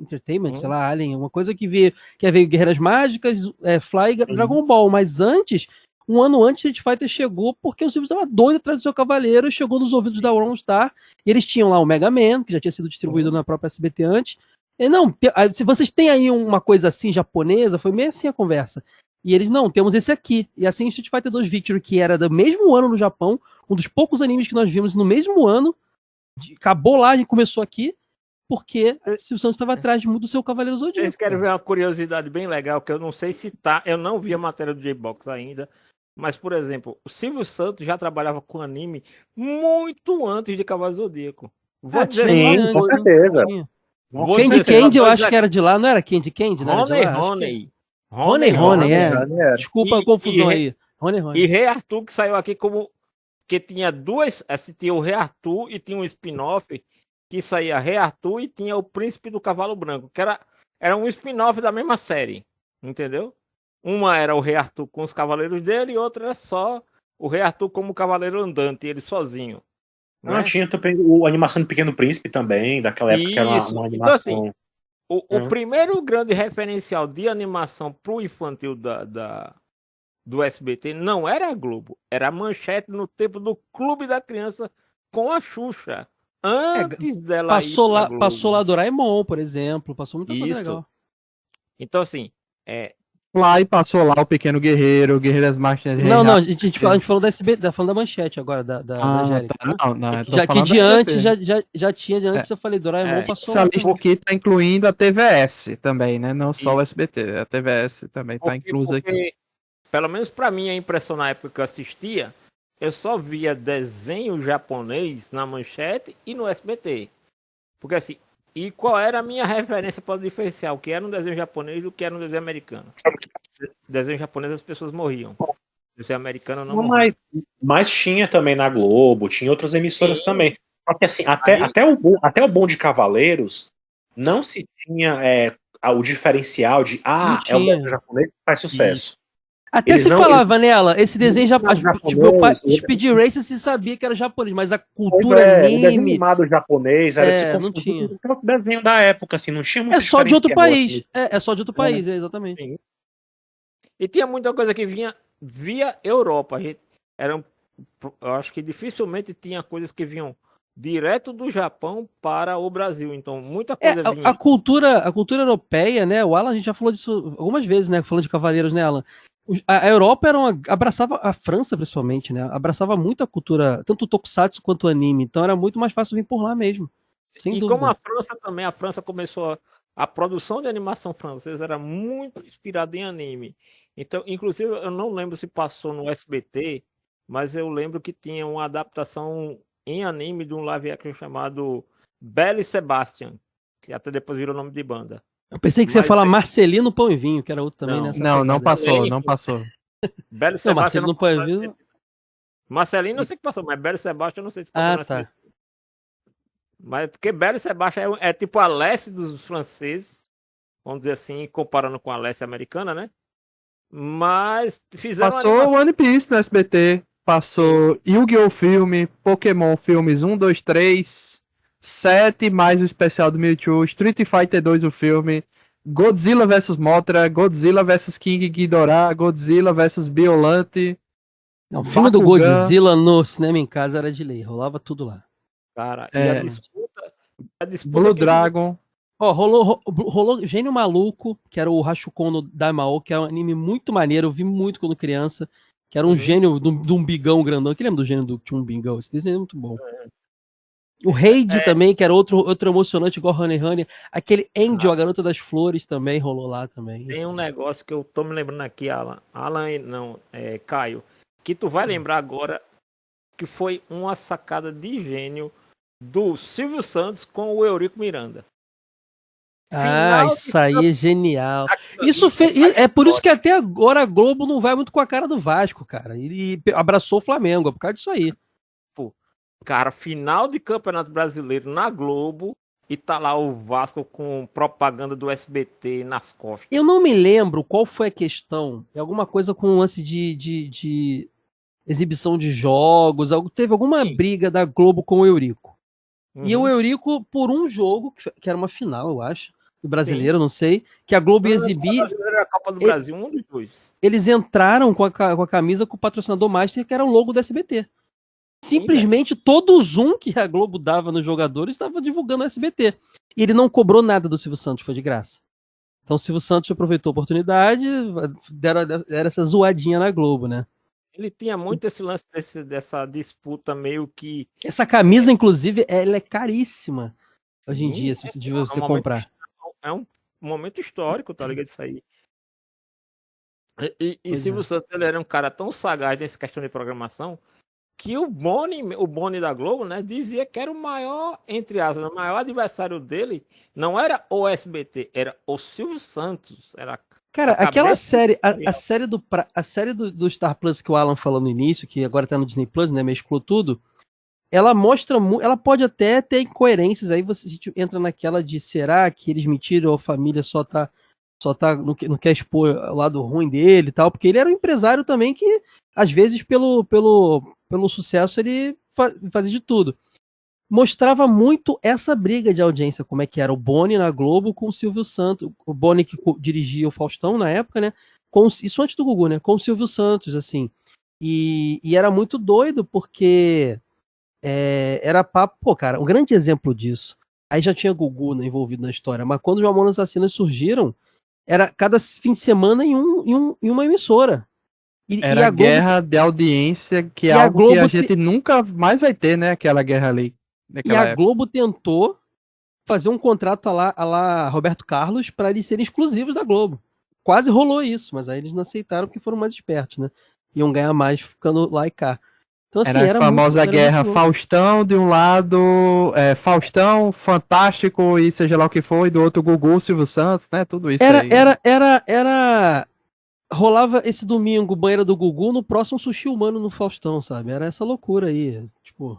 Entertainment, sei lá, Alien, uma coisa que veio Guerreiras Mágicas, Fly e Dragon Ball. Mas antes, um ano antes, Street Fighter chegou porque o Silvio estava doido atrás do seu cavaleiro, chegou nos ouvidos da Star e eles tinham lá o Mega Man, que já tinha sido distribuído na própria SBT antes. E não, se vocês têm aí uma coisa assim japonesa, foi meio assim a conversa. E eles, não, temos esse aqui. E assim, Street Fighter 2 Victory, que era do mesmo ano no Japão, um dos poucos animes que nós vimos no mesmo ano, acabou lá e começou aqui, porque Silvio Santos estava atrás do seu Cavaleiro Zodíaco. Vocês querem ver uma curiosidade bem legal, que eu não sei se tá, eu não vi a matéria do J-Box ainda, mas, por exemplo, o Silvio Santos já trabalhava com anime muito antes de Cavaleiro Zodíaco. Vou dizer tinha só- Sim, com antes, né? certeza. Tinha. vou Candy dizer só Candy eu dois acho que era de lá, não era Candy Candy? Não era de Honey, lá? Acho que Honey. Honey, Honey, é. Honey. Desculpa a E- confusão e- aí. Honey, Honey. E Rei Arthur, que saiu aqui como. Que tinha duas. Tinha o Rei Arthur e tinha um spin-off que saía Rei Arthur e tinha o Príncipe do Cavalo Branco, que era um spin-off da mesma série. Entendeu? Uma era o Rei Arthur com os cavaleiros dele e outra era só o Rei Arthur como cavaleiro andante, ele sozinho. Não, Né? tinha também a animação do Pequeno Príncipe também, daquela época que era Isso. uma Então, assim, animação. o primeiro grande referencial de animação pro infantil do SBT não era a Globo, era a Manchete no tempo do Clube da Criança com a Xuxa. Antes dela Passou ir pra lá, Globo. passou lá Doraemon, por exemplo. Passou muita coisa Isso. legal. Então, assim, Lá e passou lá o Pequeno Guerreiro, Guerreiras Mágicas. Não, a gente falou da SBT, falando da Manchete agora, da Angélica. Não, eu tô Já que falando de da antes, SBT. já tinha, de antes eu falei, Doraemon passou Essa lá lista também. aqui tá incluindo a TVS também, né? Não só o Isso. SBT, a TVS também tá inclusa aqui. porque, pelo menos pra mim, a impressão na época que eu assistia, eu só via desenho japonês na Manchete e no SBT. Porque assim, e qual era a minha referência para diferenciar o que era um desenho japonês do que era um desenho americano? Desenho japonês as pessoas morriam. Desenho americano não morria. Mas tinha também na Globo, tinha outras emissoras Sim. também. Só que assim, Aí- até o Bom de Cavaleiros não se tinha o diferencial de Não é o tinha. desenho japonês que faz sucesso. Até Eles se não- falava nela, esse desenho já. não, Tipo, meu pai, japonês, Speed Racer se sabia que era japonês, mas a Pois cultura o desenho anime animado japonês era se não confundir tinha. com o próprio desenho da época, assim, não tinha muito É só de outro diferencial, país. assim. É só de outro país, exatamente. Sim. E tinha muita coisa que vinha via Europa. Eu acho que dificilmente tinha coisas que vinham direto do Japão para o Brasil. Então, muita coisa vinha. A cultura europeia, né? O Alan, a gente já falou disso algumas vezes, né? Falando de Cavaleiros, né, Alan? A Europa abraçava a França, principalmente, né? Abraçava muito a cultura, tanto o tokusatsu quanto o anime. Então era muito mais fácil vir por lá mesmo. Sem E dúvida. como a França também, a França começou a produção de animação francesa era muito inspirada em anime. Então, inclusive, eu não lembro se passou no SBT, mas eu lembro que tinha uma adaptação em anime de um live action chamado Belle e Sebastian, que até depois virou nome de banda. Eu pensei que você ia Mas falar é- Marcelino Pão e Vinho, que era outro também Não. nessa Não, não pegada. passou, não passou. Belle e Não, Sebastian Marcelino Pão e Vinho. Marcelino eu sei que passou, mas Belle e Sebastian eu não sei se passou Ah, no tá. SBT. Mas porque Belle e Sebastian é tipo a Alessi dos franceses vamos dizer assim, comparando com a leste americana, né? Mas fizeram uma Passou One Piece no SBT. Passou Yu-Gi-Oh! Filme, Pokémon filmes 1, 2, 3, 7, mais o especial do Mewtwo, Street Fighter 2 o filme, Godzilla vs Mothra, Godzilla vs King Ghidorah, Godzilla vs Biolante, Não, o filme do Bakugan. Godzilla no cinema em casa era de lei, rolava tudo lá. cara. E É. a disputa Blue que Dragon. Ó, rolou Gênio Maluco, que era o Hashukon no Daimao, que é um anime muito maneiro, eu vi muito quando criança, que era um gênio de um bigão grandão. Que lembra do gênio do que tinha um bigão? Esse desenho é muito bom. O Raid também, que era outro emocionante, igual Honey Honey. Aquele Angel, a Garota das Flores, também rolou lá também. tem um negócio que eu tô me lembrando aqui, Alan. Caio. Que tu vai lembrar agora que foi uma sacada de gênio do Silvio Santos com o Eurico Miranda. Ah, Final de isso aí é genial. Aquilo Isso ali é por isso que até agora a Globo não vai muito com a cara do Vasco, cara. Ele abraçou o Flamengo, é por causa disso aí. Cara, final de Campeonato Brasileiro na Globo e tá lá o Vasco com propaganda do SBT nas costas. Eu não me lembro qual foi a questão. É alguma coisa com um lance de exibição de jogos. Teve alguma Sim. briga da Globo com o Eurico. E o Uhum. Eurico, por um jogo, que era uma final, eu acho, do brasileiro, não sei, que a Globo ia exibir, A Copa do Brasil, um dos dois. eles entraram com a camisa com o patrocinador master, que era o logo do SBT. Simplesmente todo o zoom que a Globo dava nos jogadores estava divulgando o SBT. E ele não cobrou nada do Silvio Santos, foi de graça. Então o Silvio Santos aproveitou a oportunidade, deram essa zoadinha na Globo, né? Ele tinha muito esse lance dessa disputa meio que... Essa camisa, inclusive, ela é caríssima hoje em dia, se você um comprar. É um momento histórico, tá ligado? Isso aí. E Pois Silvio é. Santos, ele era um cara tão sagaz nessa questão de programação que o Boni da Globo, né, dizia que era o maior, entre aspas, o maior adversário dele não era o SBT, era o Silvio Santos. Era Cara, a aquela cabeça série, a do série do Star Plus que o Alan falou no início, que agora tá no Disney Plus, né, mesclou tudo, ela mostra muito, ela pode até ter incoerências, aí a gente entra naquela de será que eles mentiram ou a família só tá não quer expor o lado ruim dele e tal, porque ele era um empresário também que, às vezes, pelo sucesso, ele fazia de tudo. Mostrava muito essa briga de audiência, como é que era o Boni na Globo com o Silvio Santos, o Boni que dirigia o Faustão na época, né? Isso antes do Gugu, né? Com o Silvio Santos, assim. E era muito doido, porque era papo, pô, cara, um grande exemplo disso. Aí já tinha Gugu, né, envolvido na história, mas quando os Mamonas Assassinas surgiram, era cada fim de semana em uma emissora. E Era a Globo, guerra de audiência, que é e a algo que a Globo gente nunca mais vai ter, né? Aquela guerra ali. e Naquela a época. Globo tentou fazer um contrato a lá Roberto Carlos para eles serem exclusivos da Globo. Quase rolou isso, mas aí eles não aceitaram porque foram mais espertos, né? Iam ganhar mais ficando lá e cá. Então, assim, Era a famosa guerra muito louco. Faustão de um lado, Faustão, Fantástico e seja lá o que for, e do outro Gugu, Silvio Santos, né? Tudo isso aí. Rolava esse domingo banheira do Gugu, no próximo Sushi Humano no Faustão, sabe? Era essa loucura aí, tipo...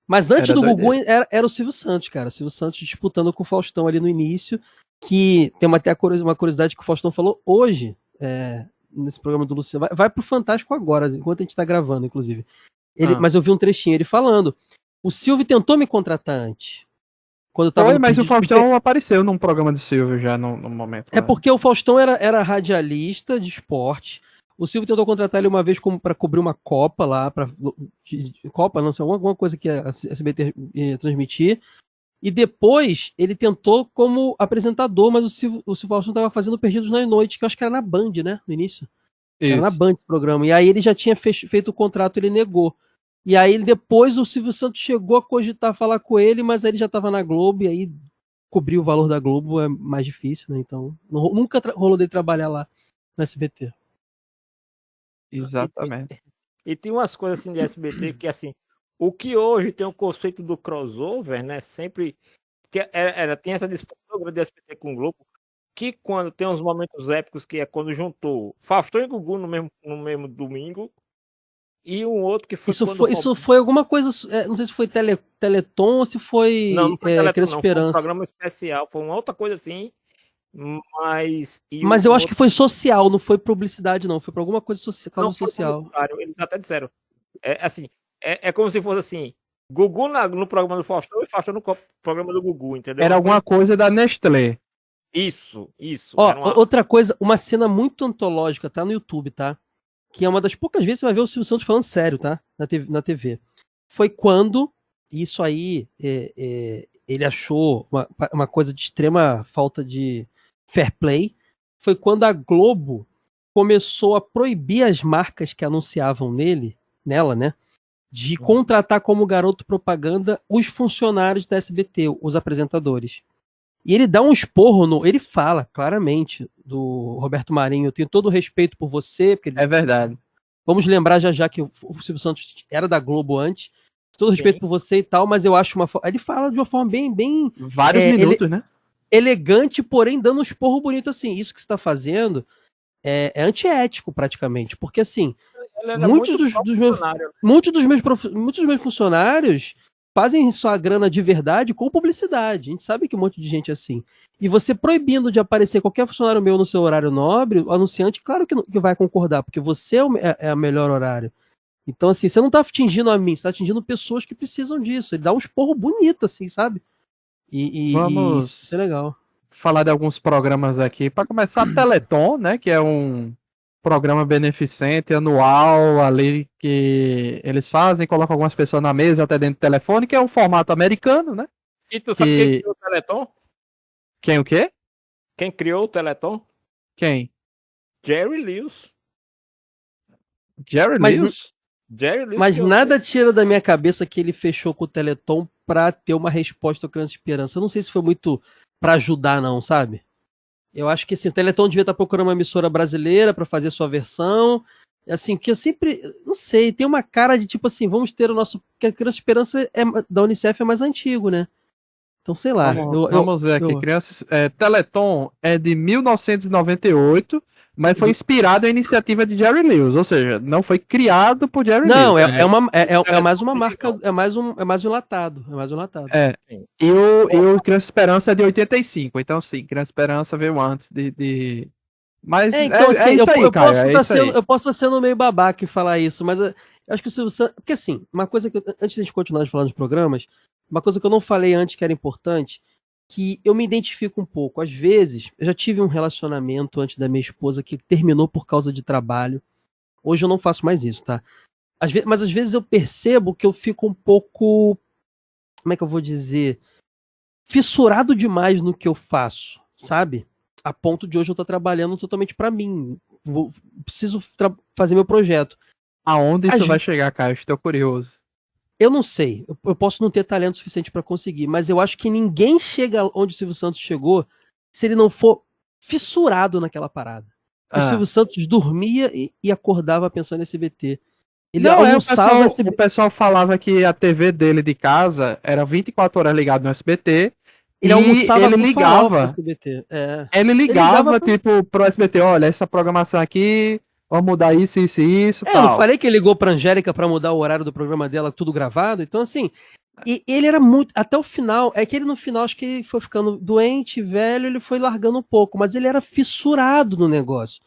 Mas antes Era do Gugu doideira. era o Silvio Santos, cara. O Silvio Santos disputando com o Faustão ali no início, que tem até uma curiosidade que o Faustão falou hoje, nesse programa do Luciano. Vai pro Fantástico agora, enquanto a gente tá gravando, inclusive. Mas eu vi um trechinho ele falando. O Silvio tentou me contratar antes. Quando eu tava Foi, mas o pedido- Faustão apareceu num programa do Silvio já no momento. É porque o Faustão era radialista de esporte. O Silvio tentou contratar ele uma vez para cobrir uma Copa lá, Copa, não sei, alguma coisa que a SBT ia transmitir. E depois ele tentou como apresentador, mas o Silvio Faustão estava fazendo Perdidos na Noite, que eu acho que era na Band, né? No início. Era na Isso. Band esse programa. E aí ele já tinha feito o contrato, ele negou. E aí depois o Silvio Santos chegou a cogitar falar com ele, mas aí ele já estava na Globo, e aí cobrir o valor da Globo é mais difícil, né? Então, nunca rolou dele trabalhar lá no SBT. Exatamente. E tem umas coisas assim de SBT que, assim, o que hoje tem o conceito do crossover, né? Sempre. Porque tem essa disputa de SBT com o Globo, que quando tem uns momentos épicos, que é quando juntou Faustão e Gugu no mesmo domingo, e um outro que foi Isso foi alguma coisa, não sei se foi Teleton ou se foi Não foi Teleton, Criança não. Foi um Esperança. programa especial, foi uma outra coisa assim. Mas. Mas eu acho que foi social, não foi publicidade, não. Foi por alguma coisa causa social. Publicitário, eles até disseram. É assim, é como se fosse assim. Gugu no programa do Faustão e Faustão no programa do Gugu, entendeu? Era alguma coisa da Nestlé. Isso. Ó, Era uma... outra coisa, uma cena muito antológica, tá no YouTube, tá? Que é uma das poucas vezes que você vai ver o Silvio Santos falando sério, tá? Na TV. Foi quando, isso aí, ele achou uma coisa de extrema falta de fair play, foi quando a Globo começou a proibir as marcas que anunciavam nela, né? De contratar como garoto propaganda os funcionários da SBT, os apresentadores. E ele dá um esporro ele fala claramente do Roberto Marinho, eu tenho todo o respeito por você, porque É verdade. vamos lembrar já que o Silvio Santos era da Globo antes, todo o respeito Sim. por você e tal, mas eu acho ele fala de uma forma bem Vários minutos, né? elegante, porém dando um esporro bonito assim. Isso que você está fazendo é antiético praticamente, porque assim, Ele era muitos muito dos meus funcionário. muitos dos meus funcionários fazem sua grana de verdade com publicidade. A gente sabe que um monte de gente é assim. E você proibindo de aparecer qualquer funcionário meu no seu horário nobre, o anunciante, claro que vai concordar, porque você é o melhor horário. Então, assim, você não tá atingindo a mim, você tá atingindo pessoas que precisam disso. Ele dá um esporro bonito, assim, sabe? E isso é legal. Falar de alguns programas aqui. Para começar, Teleton, né? Que é um programa beneficente anual ali que eles fazem, colocam algumas pessoas na mesa até dentro do telefone, que é um formato americano, né? E tu sabe quem criou o Teleton? Quem o quê? Quem criou o Teleton? Quem? Jerry Lewis. Jerry Mas, Lewis? Jerry Lewis mas criou nada tira da minha cabeça que ele fechou com o Teleton pra ter uma resposta ao Criança Esperança. Eu não sei se foi muito pra ajudar, não, sabe? Eu acho que assim, o Teleton devia estar procurando uma emissora brasileira pra fazer sua versão. Assim, que eu sempre, não sei, tem uma cara de tipo assim, vamos ter o nosso. Porque a Criança Esperança da Unicef é mais antigo, né? Então, sei lá. Vamos ver aqui. Teleton é de 1998, mas foi inspirado em iniciativa de Jerry Lewis, ou seja, não foi criado por Jerry Não, Lewis. é mais uma marca, é mais um enlatado. É mais um enlatado. E o Criança Esperança é de 85, então sim, Criança Esperança veio antes de... Mas então, assim, isso aí, Caio, eu posso estar sendo meio babaca e falar isso, mas eu acho que o Silvio Santos. Porque assim, uma coisa que antes de a gente continuar falando de programas, uma coisa que eu não falei antes que era importante, que eu me identifico um pouco. Às vezes, eu já tive um relacionamento antes da minha esposa que terminou por causa de trabalho. Hoje eu não faço mais isso, tá? Mas às vezes eu percebo que eu fico um pouco. Como é que eu vou dizer? Fissurado demais no que eu faço, sabe? A ponto de hoje eu estar trabalhando totalmente pra mim. Preciso fazer meu projeto. Aonde isso vai chegar, Caio? Estou curioso. Eu não sei. Eu posso não ter talento suficiente pra conseguir, mas eu acho que ninguém chega onde o Silvio Santos chegou se ele não for fissurado naquela parada. O Silvio Santos dormia e acordava pensando em SBT. Ele almoçava o pessoal falava que a TV dele de casa era 24 horas ligado no SBT. Ele almoçava ele com ligava. pro SBT. Ele ligava tipo, pro SBT, olha, essa programação aqui, vamos mudar isso, tal. Eu não falei que ele ligou pra Angélica pra mudar o horário do programa dela, tudo gravado? Então, assim, ele era muito. Até o final, é que ele no final, acho que ele foi ficando doente, velho, ele foi largando um pouco, mas ele era fissurado no negócio.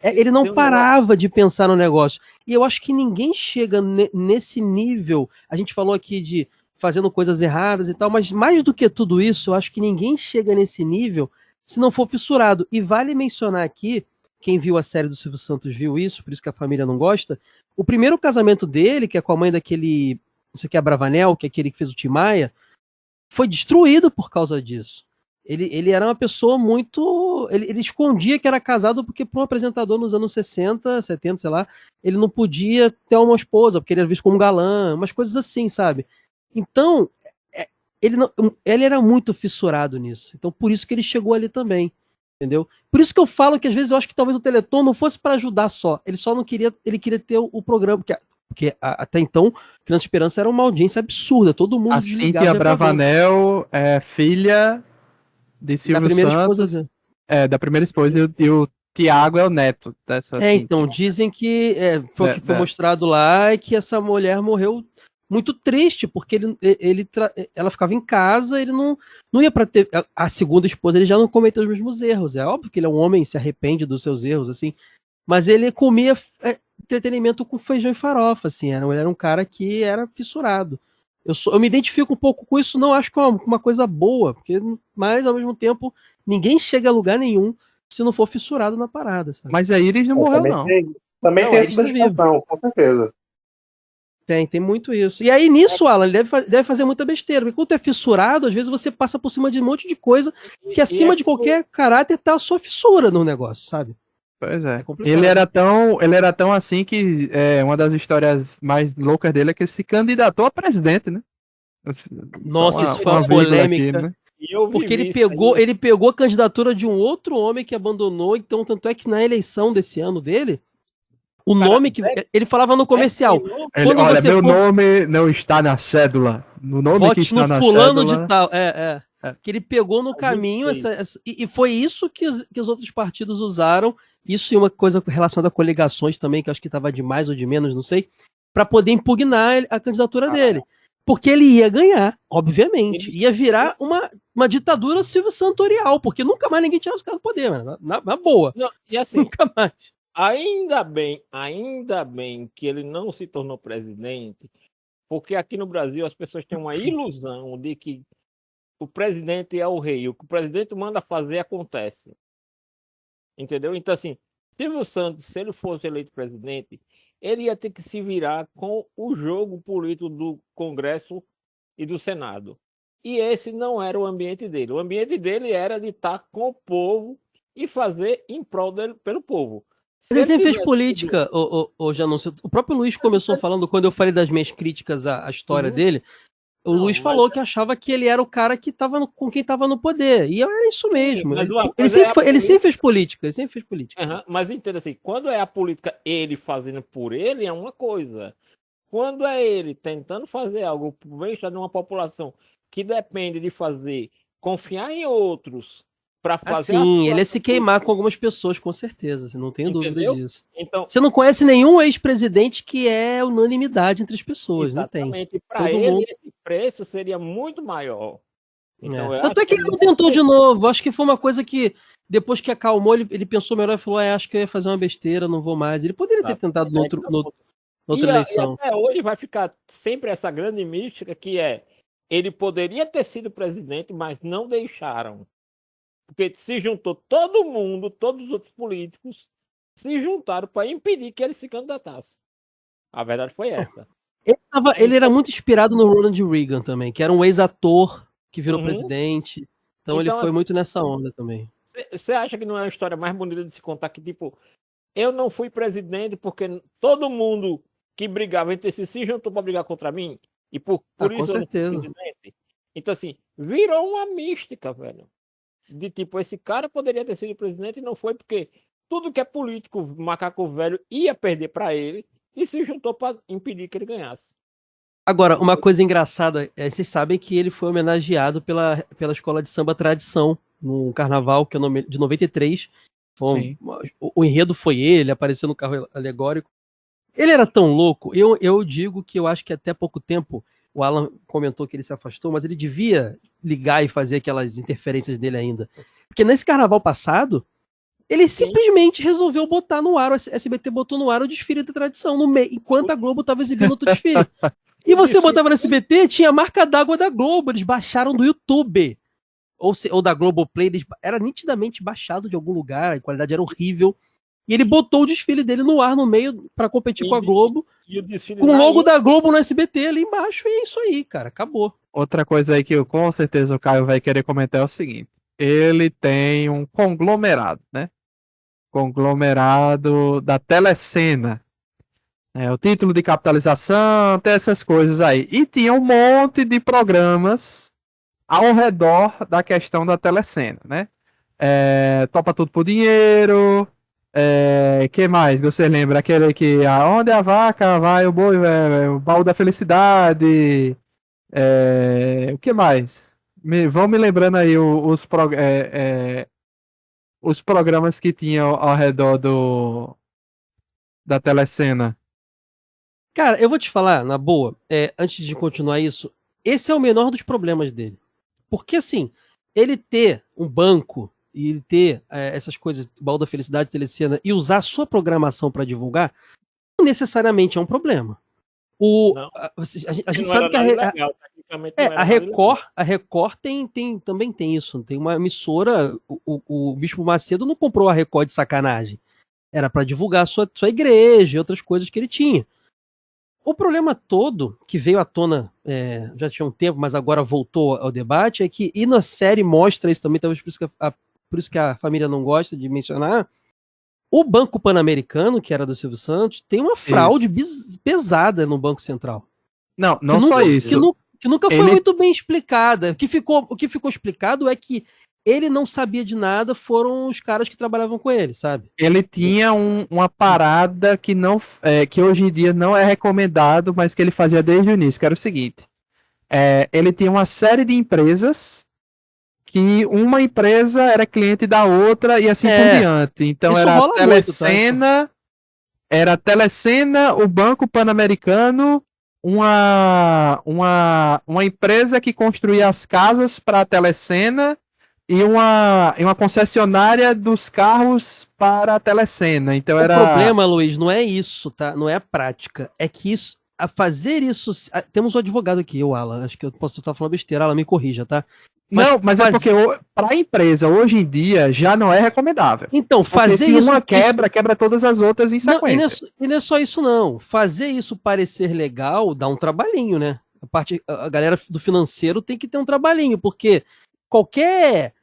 Ele não parava de pensar no negócio. E eu acho que ninguém chega nesse nível. A gente falou aqui de fazendo coisas erradas e tal, mas mais do que tudo isso, eu acho que ninguém chega nesse nível se não for fissurado. E vale mencionar aqui, quem viu a série do Silvio Santos viu isso, por isso que a família não gosta, o primeiro casamento dele, que é com a mãe daquele, não sei o que, Abravanel, que é aquele que fez o Tim Maia, foi destruído por causa disso. Ele era uma pessoa muito... Ele escondia que era casado porque para um apresentador nos anos 60, 70, sei lá, ele não podia ter uma esposa, porque ele era visto como galã, umas coisas assim, sabe? Então, ele era muito fissurado nisso. Então, por isso que ele chegou ali também, entendeu? Por isso que eu falo que às vezes eu acho que talvez o Teleton não fosse para ajudar só. Ele só não queria... Ele queria ter o programa, porque até então, Criança Esperança era uma audiência absurda, todo mundo desligava. A Cíntia Bravanel é filha de Silvio Santos. Da primeira esposa, e o Tiago é o neto dessa. Então, dizem que foi mostrado lá e que essa mulher morreu muito triste, porque ela ficava em casa, ele não ia para ter. A segunda esposa, ele já não cometeu os mesmos erros. É óbvio que ele é um homem, se arrepende dos seus erros, assim. Mas ele comia entretenimento com feijão e farofa, assim. Ele era um cara que era fissurado. Eu me identifico um pouco com isso, não acho que é uma coisa boa, mas ao mesmo tempo, ninguém chega a lugar nenhum se não for fissurado na parada, sabe? Mas a Iris não morreu, não. Também Não, tem eles essa estão dedicação, com certeza. Tem muito isso. E aí, nisso, Alan, ele deve fazer muita besteira. Porque quando tu é fissurado, às vezes você passa por cima de um monte de coisa que acima de qualquer caráter tá a sua fissura no negócio, sabe? Pois é. É complicado. Ele era tão assim que uma das histórias mais loucas dele é que ele se candidatou a presidente, né? Nossa, isso foi uma uma vírgula polêmica. aqui, né? E eu Porque vivi ele isso aí. pegou a candidatura de um outro homem que abandonou, então tanto é que na eleição desse ano dele, o nome que ele falava no comercial, quando Olha, você meu for nome não está na cédula. No nome que vote está no na fulano de cédula. tal, que ele pegou no A gente caminho fez. e foi isso que os outros partidos usaram, isso e uma coisa relacionada a coligações também, que eu acho que estava de mais ou de menos, não sei, para poder impugnar a candidatura dele. Porque ele ia ganhar, obviamente. Ia virar uma ditadura Silvio Santorial, porque nunca mais ninguém tinha ficado no poder, mano. Na boa. Não, e assim, Nunca mais. ainda bem que ele não se tornou presidente, porque aqui no Brasil as pessoas têm uma ilusão de que o presidente é o rei, o que o presidente manda fazer acontece. Entendeu? Então, assim, Silvio Santos, se ele fosse eleito presidente, ele ia ter que se virar com o jogo político do Congresso e do Senado. E esse não era o ambiente dele. O ambiente dele era de estar com o povo e fazer em prol dele, pelo povo. Mas Se ele ele sempre fez tivesse política, Janúncio. O próprio Luiz começou falando, quando eu falei das minhas críticas à história dele, o Não, Luiz falou que achava que ele era o cara que tava com quem estava no poder. E era isso mesmo. mas uma Ele coisa é a sempre fez política. Ele sempre fez política. Mas entenda assim, quando é a política ele fazendo por ele, é uma coisa. Quando é ele tentando fazer algo por bem-estar de uma população que depende de fazer, confiar em outros para fazer a Assim, ele ia população se queimar com algumas pessoas, com certeza. Você não tem dúvida entendeu? disso. Então, Você não conhece nenhum ex-presidente que é unanimidade entre as pessoas. Não tem. exatamente, para Todo ele mundo. esse preço seria muito maior. Então, eu Tanto acho é que ele não tentou de novo. Acho que foi uma coisa que, depois que acalmou, ele pensou melhor e falou: acho que eu ia fazer uma besteira, não vou mais. Ele poderia ter tentado noutra E eleição. até hoje vai ficar sempre essa grande mística que é ele poderia ter sido presidente, mas não deixaram. Porque se juntou todo mundo, todos os outros políticos se juntaram para impedir que ele se candidatasse. A verdade foi essa. Ele era muito inspirado no Ronald Reagan também, que era um ex-ator que virou Uhum. presidente. Então ele Então, foi assim, muito nessa onda também. Você acha que não é a história mais bonita de se contar que, tipo, eu não fui presidente porque todo mundo que brigava entre si se juntou para brigar contra mim? E por Com isso eu não fui certeza. presidente? Então, assim, virou uma mística, velho. De tipo, esse cara poderia ter sido presidente e não foi porque tudo que é político, macaco velho, ia perder para ele e se juntou para impedir que ele ganhasse. Agora, uma coisa engraçada, vocês sabem que ele foi homenageado pela Escola de Samba Tradição, no carnaval, que é de 93. Sim. O enredo foi ele, apareceu no carro alegórico. Ele era tão louco, eu digo que eu acho que até pouco tempo, o Alan comentou que ele se afastou, mas ele devia ligar e fazer aquelas interferências dele ainda. Porque nesse carnaval passado, ele simplesmente resolveu botar no ar, o SBT botou no ar o desfile da tradição, no meio, enquanto a Globo estava exibindo outro desfile. E você botava no SBT, tinha a marca d'água da Globo, eles baixaram do YouTube. Ou da Globoplay, era nitidamente baixado de algum lugar, a qualidade era horrível. E ele botou o desfile dele no ar, no meio, pra competir com a Globo, com o logo da Globo no SBT ali embaixo, e é isso aí, cara, acabou. Outra coisa aí que com certeza o Caio vai querer comentar é o seguinte: ele tem um conglomerado, né? Conglomerado da Telecena. O título de capitalização, tem essas coisas aí. E tinha um monte de programas ao redor da questão da Telecena, né? Topa Tudo por Dinheiro. Que mais? Você lembra? Aquele que aonde a vaca vai o boi, o baú da felicidade. O que mais? Vão me lembrando aí os programas que tinham ao redor da Telecena. Cara, eu vou te falar, na boa, antes de continuar isso, esse é o menor dos problemas dele. Porque, assim, ele ter um banco e ele ter essas coisas, Baú da Felicidade, Telecena, e usar a sua programação para divulgar, não necessariamente é um problema. Não, A porque gente não era sabe que nada ilegal, tecnicamente não era nada ilegal. A Record também tem isso. Tem uma emissora, o Bispo Macedo não comprou a Record de sacanagem. Era para divulgar a sua igreja e outras coisas que ele tinha. O problema todo, que veio à tona já tinha um tempo, mas agora voltou ao debate, é que, e na série mostra isso também, talvez por isso que a família não gosta de mencionar, o Banco Pan-Americano, que era do Silvio Santos, tem uma fraude pesada no Banco Central. Não, não só isso. Que nunca foi Ele- muito bem explicada. O que ficou explicado é que ele não sabia de nada, foram os caras que trabalhavam com ele, sabe? Ele tinha uma parada que não, que hoje em dia não é recomendado, mas que ele fazia desde o início, que era o seguinte: ele tinha uma série de empresas que uma empresa era cliente da outra e assim por diante. Então Isso era a rola muito, tá? Telecena, o Banco Pan-Americano, uma empresa que construía as casas para a Telecena e uma concessionária dos carros para a Telecena. Então O problema, Luiz, não é isso, tá? Não é a prática. É que isso, a fazer isso. Temos um advogado aqui, o Alan. Acho que eu posso estar falando besteira, Alan, me corrija, tá? Mas é porque para a empresa hoje em dia já não é recomendável. Então, fazer porque se isso. uma quebra todas as outras em sequência. E não é só isso, não. Fazer isso parecer legal dá um trabalhinho, né? A galera do financeiro tem que ter um trabalhinho, porque qualquer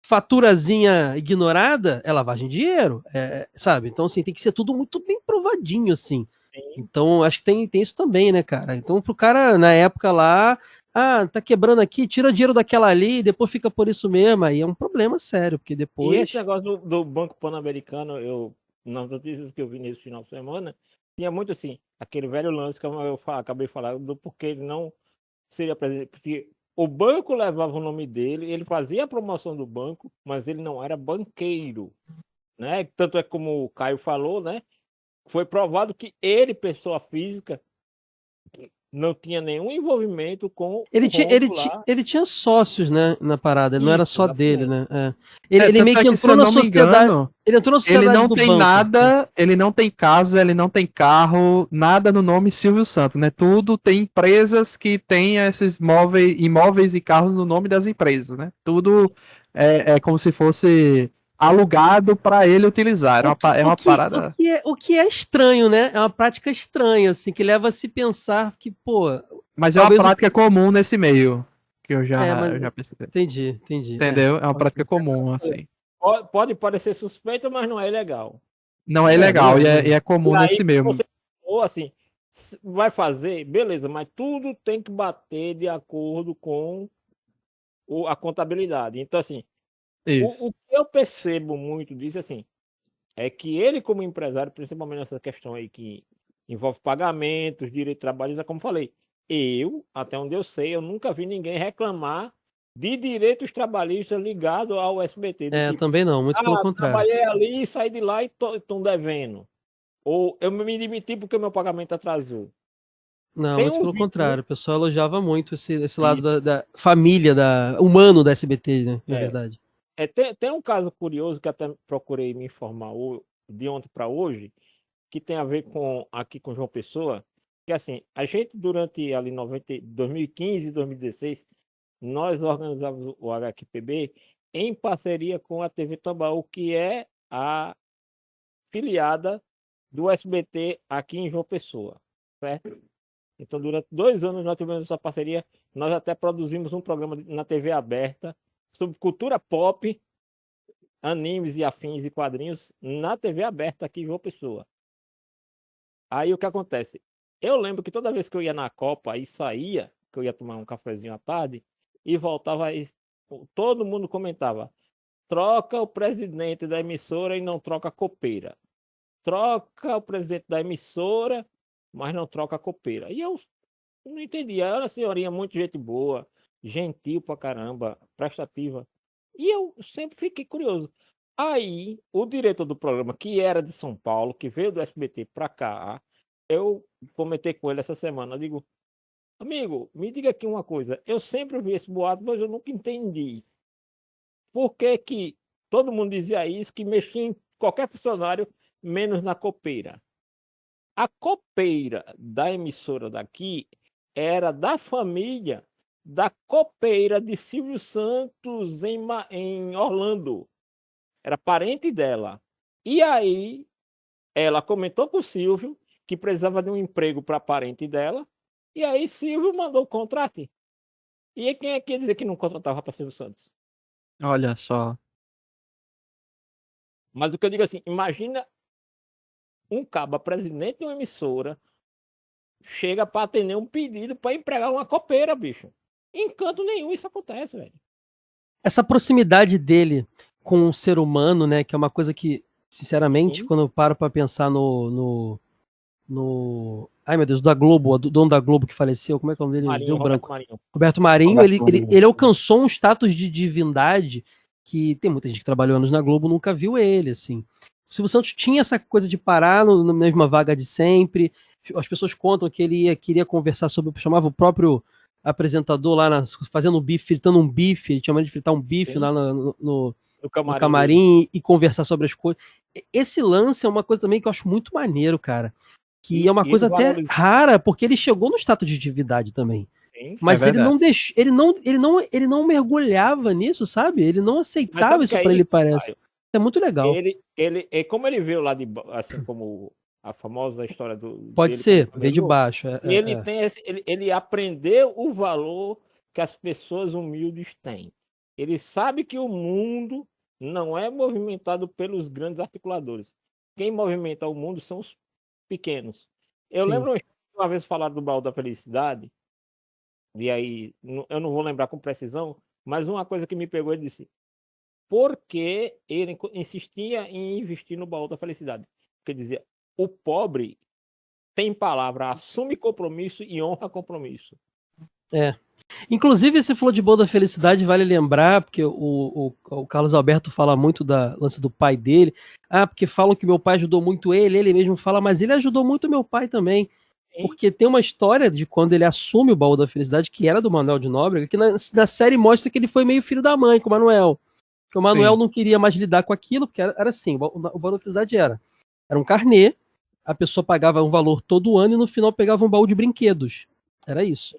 faturazinha ignorada é lavagem de dinheiro, sabe? Então, assim, tem que ser tudo muito bem provadinho, assim. Então, acho que tem isso também, né, cara? Então, pro cara, na época lá, tá quebrando aqui, tira dinheiro daquela ali, e depois fica por isso mesmo, aí é um problema sério, porque E depois... esse negócio do Banco Pan-Americano, nas notícias que eu vi nesse final de semana, tinha muito assim, aquele velho lance que eu acabei falando do porquê ele não seria presidente. Porque o banco levava o nome dele, ele fazia a promoção do banco, mas ele não era banqueiro, né? Tanto é como o Caio falou, né? Foi provado que ele, pessoa física, não tinha nenhum envolvimento com Ele o tinha, rombo lá. ele tinha sócios, né, na parada, ele não era Isso, só dele, exatamente. né? Ele Tanto meio é que que, se entrou eu na não me sociedade. engano, Ele entrou na ele sociedade não do tem banco. nada, ele não tem casa, ele não tem carro, nada no nome Silvio Santos, né? Tudo tem empresas que têm esses imóveis e carros no nome das empresas, né? Tudo é como se fosse alugado para ele utilizar. É uma parada. O que é estranho, né? É uma prática estranha, assim, que leva a se pensar que, pô, Mas é uma talvez prática comum nesse meio, que mas eu já percebi. entendi. Entendeu? É uma prática Ok. comum, assim. Pode parecer suspeito, mas não é ilegal. Não é Não ilegal é. e é E comum aí nesse meio. você, ou assim, vai fazer, beleza, mas tudo tem que bater de acordo com a contabilidade. Então, assim, Isso. o que eu percebo muito disso, assim, é que ele, como empresário, principalmente nessa questão aí que envolve pagamentos, direito trabalhista, como falei, até onde eu sei, eu nunca vi ninguém reclamar de direitos trabalhistas ligados ao SBT, do tipo, Também não, muito pelo contrário. trabalhei ali, saí de lá e estão devendo. Ou eu me demiti porque meu pagamento atrasou. Não, Tem muito um pelo vídeo, contrário. O pessoal elogiava muito esse lado e, da família, humano da SBT, né? Na é, verdade. tem um caso curioso que até procurei me informar de ontem para hoje, que tem a ver com aqui com João Pessoa, que assim, a gente durante ali 2015 e 2016, nós organizávamos o HQPB em parceria com a TV Tambaú, que é a filiada do SBT aqui em João Pessoa, certo? Então, durante 2 anos nós tivemos essa parceria, nós até produzimos um programa na TV aberta sobre cultura pop, animes e afins e quadrinhos na TV aberta aqui em João Pessoa. Aí o que acontece? Eu lembro que toda vez que eu ia na Copa e saía, que eu ia tomar um cafezinho à tarde, e voltava, todo mundo comentava: troca o presidente da emissora e não troca a copeira. Troca o presidente da emissora, mas não troca a copeira. E eu não entendi. Era uma senhorinha muito gente boa, gentil pra caramba, prestativa. E eu sempre fiquei curioso. Aí, o diretor do programa, que era de São Paulo, que veio do SBT pra cá, eu comentei com ele essa semana, eu digo, amigo, me diga aqui uma coisa, eu sempre ouvi esse boato, mas eu nunca entendi. Por que que todo mundo dizia isso, que mexia em qualquer funcionário, menos na copeira? A copeira da emissora daqui era da família da copeira de Silvio Santos em Orlando. Era parente dela. E aí, ela comentou com o Silvio que precisava de um emprego para parente dela. E aí, Silvio mandou o contrato. E aí, quem é que ia dizer que não contratava para Silvio Santos? Olha só. Mas o que eu digo assim, imagina um cabo presidente de uma emissora chega para atender um pedido para empregar uma copeira, bicho. Em canto nenhum isso acontece, velho. Essa proximidade dele com o ser humano, né, que é uma coisa que, sinceramente, Sim. quando eu paro pra pensar ai meu Deus, da Globo, do dono da Globo que faleceu, como é que é o nome dele? Marinho, Deu Roberto branco. Marinho. Roberto Marinho, Roberto Marinho. ele alcançou um status de divindade que tem muita gente que trabalhou anos na Globo nunca viu ele, assim. O Silvio Santos tinha essa coisa de parar na mesma vaga de sempre. As pessoas contam que ele queria conversar sobre, chamava o próprio apresentador lá, fazendo um bife, fritando um bife, ele chamava de fritar um bife Sim. lá no No camarim. camarim e conversar sobre as coisas. Esse lance é uma coisa também que eu acho muito maneiro, cara. Que é uma coisa até rara, porque ele chegou no status de divindade também. Sim. Mas É ele não verdade. deixou, ele não mergulhava nisso, sabe? Ele não aceitava sabe isso que é pra ele, isso, parece. Caio? É muito legal. Como ele veio lá de assim como a famosa história Pode dele ser, como veio de camelô, baixo. ele tem ele aprendeu o valor que as pessoas humildes têm. Ele sabe que o mundo não é movimentado pelos grandes articuladores. Quem movimenta o mundo são os pequenos. Eu Sim. lembro uma vez falar do baú da felicidade, e aí eu não vou lembrar com precisão, mas uma coisa que me pegou, ele disse: por que ele insistia em investir no baú da felicidade? Porque dizia, o pobre tem palavra, assume compromisso e honra compromisso. Inclusive, você falou de Boa da Felicidade, vale lembrar, porque o Carlos Alberto fala muito da lance do pai dele. Ah, porque falam que meu pai ajudou muito ele mesmo fala, mas ele ajudou muito meu pai também. Sim. Porque tem uma história de quando ele assume o Baú da Felicidade, que era do Manuel de Nóbrega, que na série mostra que ele foi meio filho da mãe com o Manuel. Que o Manuel Sim. não queria mais lidar com aquilo, porque era assim, o Baú da Felicidade era um carnê, a pessoa pagava um valor todo ano e no final pegava um baú de brinquedos. Era isso.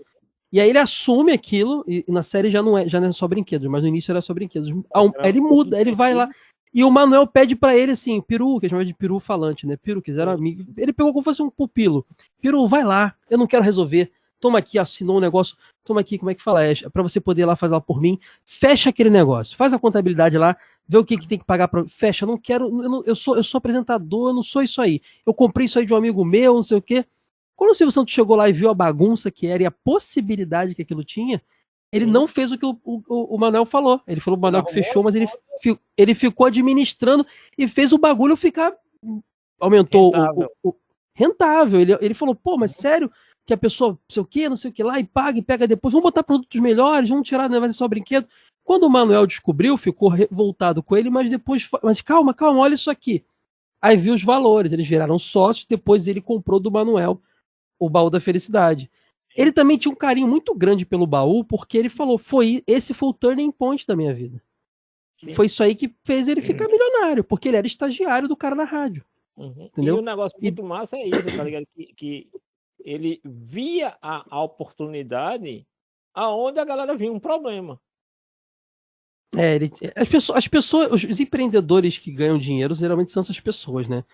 E aí ele assume aquilo, e na série já não é só brinquedos, mas no início era só brinquedos. Aí ele muda, ele vai lá, e o Manuel pede pra ele assim, Peru, que chama de Peru falante, né? Peru, quiser amigo. Ele pegou como se fosse um pupilo. Peru, vai lá, eu não quero resolver. Toma aqui, assinou um negócio. Toma aqui, como é que fala? É pra você poder ir lá fazer lá por mim. Fecha aquele negócio, faz a contabilidade lá, vê o que tem que pagar pra. Fecha, eu não quero. Eu sou apresentador, eu não sou isso aí. Eu comprei isso aí de um amigo meu, não sei o quê. Quando o Silvio Santos chegou lá e viu a bagunça que era e a possibilidade que aquilo tinha, ele não fez o que o Manuel falou. Ele falou pro Manuel que fechou, mas ele ficou administrando e fez o bagulho ficar. Aumentou rentável. Ele falou, pô, mas sério que a pessoa, não sei o que lá, e paga e pega depois, vamos botar produtos melhores, vamos tirar, não vai ser só brinquedo. Quando o Manuel descobriu, ficou revoltado com ele, mas depois, mas calma, olha isso aqui. Aí viu os valores, eles viraram sócios, depois ele comprou do Manuel o Baú da Felicidade. Ele também tinha um carinho muito grande pelo baú, porque ele falou, esse foi o turning point da minha vida. Sim. Foi isso aí que fez ele ficar milionário, porque ele era estagiário do cara na rádio. Entendeu? E o negócio muito massa é isso, tá ligado? Que ele via a oportunidade aonde a galera via um problema. As pessoas, os empreendedores que ganham dinheiro, geralmente são essas pessoas, né?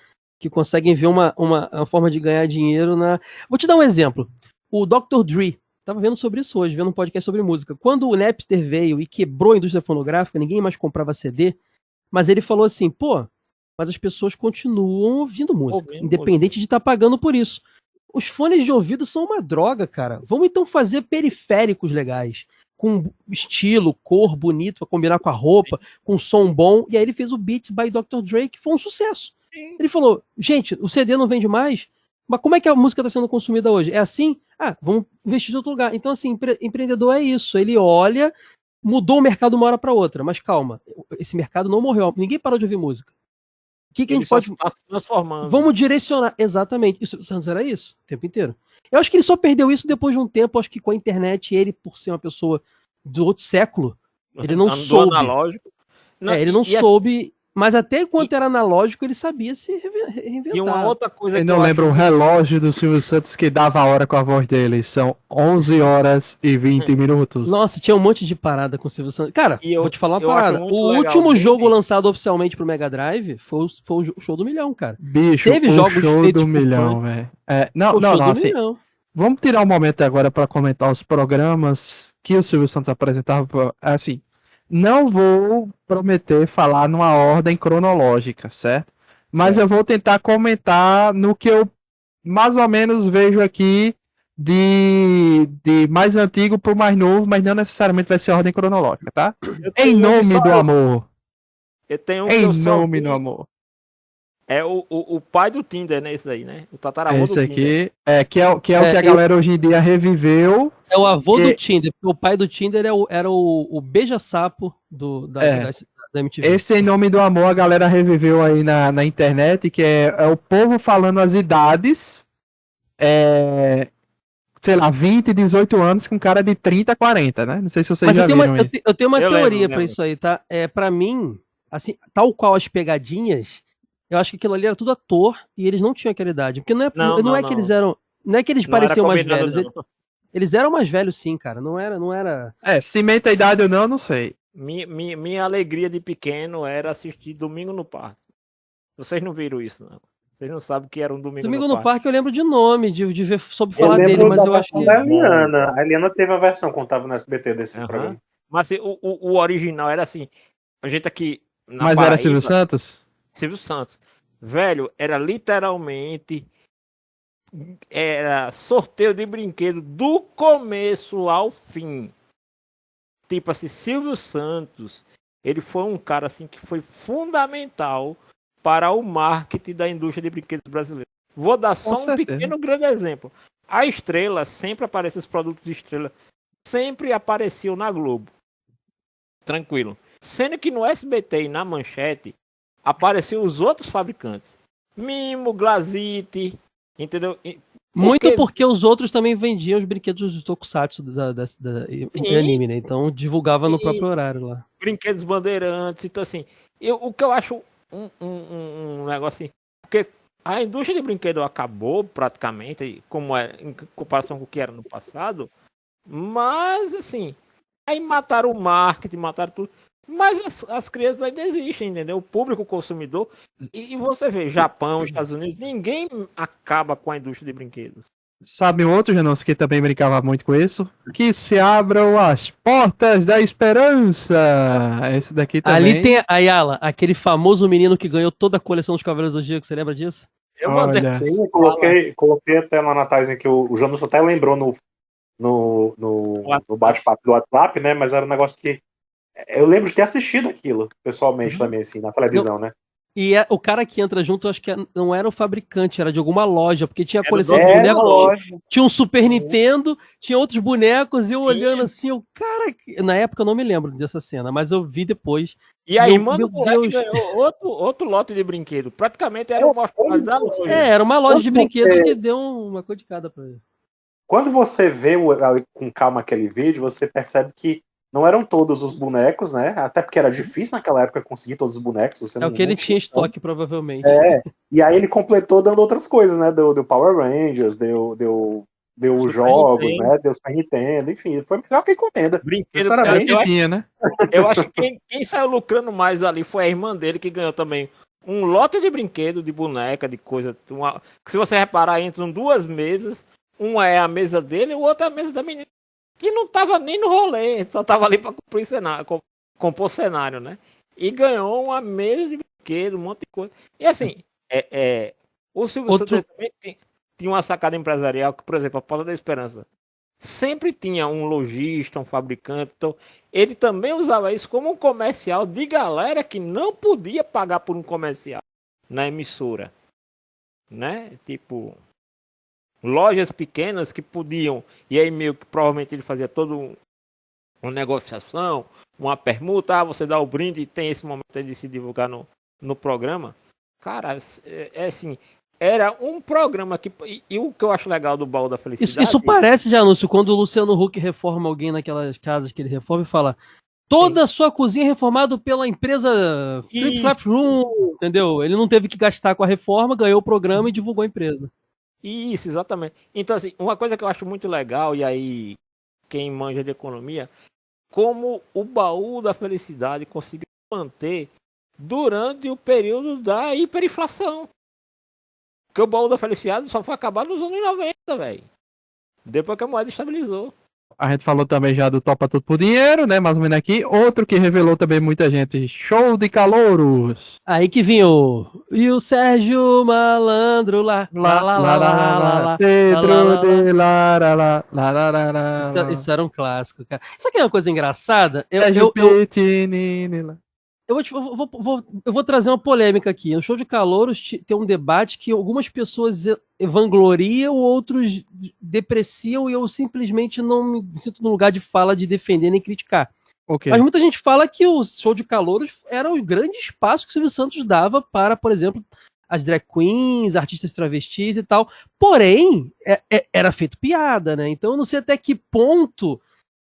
Que conseguem ver uma forma de ganhar dinheiro na... Vou te dar um exemplo. O Dr. Dre, tava vendo sobre isso hoje, vendo um podcast sobre música. Quando o Napster veio e quebrou a indústria fonográfica, ninguém mais comprava CD, mas ele falou assim, pô, mas as pessoas continuam ouvindo música, independente de estar pagando por isso. Os fones de ouvido são uma droga, cara. Vamos então fazer periféricos legais, com estilo, cor bonito, pra combinar com a roupa, com som bom. E aí ele fez o Beats by Dr. Dre, que foi um sucesso. Ele falou, gente, o CD não vende mais, mas como é que a música está sendo consumida hoje? É assim? Ah, vamos investir em outro lugar. Então, assim, empreendedor é isso. Ele olha, mudou o mercado de uma hora para outra, mas calma, esse mercado não morreu. Ninguém parou de ouvir música. O que a Ele gente só pode... está se transformando. Vamos direcionar. Exatamente. Isso, o Santos era isso o tempo inteiro. Eu acho que ele só perdeu isso depois de um tempo. Acho que com a internet, ele, por ser uma pessoa do outro século, ele não Do soube. analógico. Não, Ele não e soube. Mas até enquanto era analógico, ele sabia se reinventar. E uma outra coisa Eu que não eu lembro o acho... relógio do Silvio Santos que dava a hora com a voz dele. São 11 horas e 20 minutos. Nossa, tinha um monte de parada com o Silvio Santos. Cara, E eu- vou te falar uma eu acho parada. muito O legal último dele. jogo lançado oficialmente pro Mega Drive foi o show do milhão, cara. Bicho, Teve o jogos show feitos do por milhão, velho. Não, O não, show não, do assim, milhão. vamos tirar um momento agora para comentar os programas que o Silvio Santos apresentava. Assim, não vou prometer falar numa ordem cronológica, certo? Mas eu vou tentar comentar no que eu mais ou menos vejo aqui de mais antigo pro mais novo, mas não necessariamente vai ser ordem cronológica, tá? Eu Em tenho um que nome só do amor. Eu tenho um que Em eu só nome vi, do amor. é o pai do Tinder, né? Esse aí, né? O É tataravô esse do Tinder. aqui, que é o que a galera hoje em dia reviveu. É o avô Que- do Tinder, porque o pai do Tinder era o beija-sapo da MTV. Esse Em Nome do Amor a galera reviveu aí na internet, que é o povo falando as idades, sei lá, 20, 18 anos com cara de 30, 40, né? Não sei se vocês Mas já eu tenho viram isso. eu tenho uma Eu teoria lembro, pra lembro. isso aí, tá? Pra mim, assim, tal qual as pegadinhas, eu acho que aquilo ali era tudo ator e eles não tinham aquela idade. Porque não é que eles eram. Não é que eles Não era pareciam mais combinado, velhos. não. Eles eram mais velhos, sim, cara. Não era. Se menta a idade ou não, eu não sei. Minha alegria de pequeno era assistir Domingo no Parque. Vocês não viram isso, não. Vocês não sabem o que era um Domingo, Domingo no no Parque. Parque eu lembro de nome, de ver sobre Eu falar dele, lembro mas da eu acho versão que. da Eliana. A Eliana teve a versão quando tava no SBT desse Aham. programa. Mas assim, o original era assim. A gente aqui na Mas Paraíba, era Silvio Santos? Silvio Santos. Velho, era literalmente era sorteio de brinquedo do começo ao fim. Tipo assim, Silvio Santos, ele foi um cara assim que foi fundamental para o marketing da indústria de brinquedos brasileiros. Vou dar só um certeza. pequeno grande exemplo. A Estrela, sempre aparece os produtos de Estrela, sempre apareciam na Globo. Tranquilo. Sendo que no SBT e na Manchete apareciam os outros fabricantes. Mimo, Glazite, entendeu? Muito porque os outros também vendiam os brinquedos dos Tokusatsu em anime, né? Então divulgava no próprio horário lá. Brinquedos bandeirantes, então assim, o que eu acho um negócio assim, porque a indústria de brinquedo acabou praticamente, como é em comparação com o que era no passado, mas assim, aí mataram o marketing, mataram tudo, mas as crianças ainda existem, entendeu? O público consumidor, e você vê, Japão, Estados Unidos, ninguém acaba com a indústria de brinquedos. Sabe um outro, Janus, que também brincava muito com isso? Que se abram as portas da esperança! Esse daqui também. Ali tem a Yala, aquele famoso menino que ganhou toda a coleção dos Cavaleiros do Zodíaco, você lembra disso? Eu mandei. Olha. Sim, eu coloquei até lá na Thais que o Janus até lembrou no bate-papo do WhatsApp, né? Mas era um negócio que eu lembro de ter assistido aquilo pessoalmente também, assim, na televisão, né? E o cara que entra junto, eu acho que não era o fabricante, era de alguma loja, porque tinha a Era coleção do- de era bonecos. lógico. Tinha um Super Nintendo, tinha outros bonecos, e eu olhando assim, o cara. Na época eu não me lembro dessa cena, mas eu vi depois. E aí, Meu mano, o moleque Deus. ganhou outro lote de brinquedo. Praticamente era o maior da loja. Era uma loja de Quando brinquedos você- que deu uma coisa de cada pra ele. Quando você vê com calma aquele vídeo, você percebe que não eram todos os bonecos, né? Até porque era difícil naquela época conseguir todos os bonecos. Você É não- o que ele não tinha em estoque, provavelmente. E aí ele completou dando outras coisas, né? Deu Power Rangers, deu Super jogos, Nintendo. né? Deu Super Nintendo, enfim, foi melhor que encomenda. Brinquedo. Sinceramente, Eu acho, Tinha, né? eu acho que quem saiu lucrando mais ali foi a irmã dele, que ganhou também um lote de brinquedo, de boneca, de coisa. Que se você reparar, entram duas mesas. Uma é a mesa dele e o outro é a mesa da menina. Que não tava nem no rolê, só tava ali pra cumprir cenário, compor cenário, né? E ganhou uma mesa de brinquedo, um monte de coisa. E assim, o Silvio Santos também tinha uma sacada empresarial que, por exemplo, a Porta da Esperança sempre tinha um lojista, um fabricante. Então, ele também usava isso como um comercial de galera que não podia pagar por um comercial na emissora, né? Tipo, lojas pequenas que podiam, e aí meio que provavelmente ele fazia todo uma negociação, uma permuta, você dá o brinde e tem esse momento de se divulgar no programa. Cara, é assim, era um programa que. E o que eu acho legal do Baú da Felicidade. Isso parece, Janúncio, quando o Luciano Huck reforma alguém naquelas casas que ele reforma e fala: toda a sua cozinha é reformada pela empresa Flip Flap Room, entendeu? Ele não teve que gastar com a reforma, ganhou o programa e divulgou a empresa. Isso, exatamente. Então, assim, uma coisa que eu acho muito legal, e aí quem manja de economia, como o Baú da Felicidade conseguiu manter durante o período da hiperinflação. Porque o Baú da Felicidade só foi acabar nos anos 90, velho. Depois que a moeda estabilizou. A gente falou também já do Topa Tudo por Dinheiro, né? Mais ou menos aqui. Outro que revelou também muita gente. Show de Calouros. Aí que vinha e o Sérgio Malandro lá. Pedro de Lara. Isso era um clássico, cara. Isso aqui é uma coisa engraçada. Sérgio Pitinini lá. Eu vou trazer uma polêmica aqui. No Show de Calouros tem um debate que algumas pessoas vangloriam, outros depreciam, e eu simplesmente não me sinto no lugar de fala de defender nem criticar. Okay. Mas muita gente fala que o Show de Calouros era o grande espaço que o Silvio Santos dava para, por exemplo, as drag queens, artistas travestis e tal. Porém, era feito piada, né? Então eu não sei até que ponto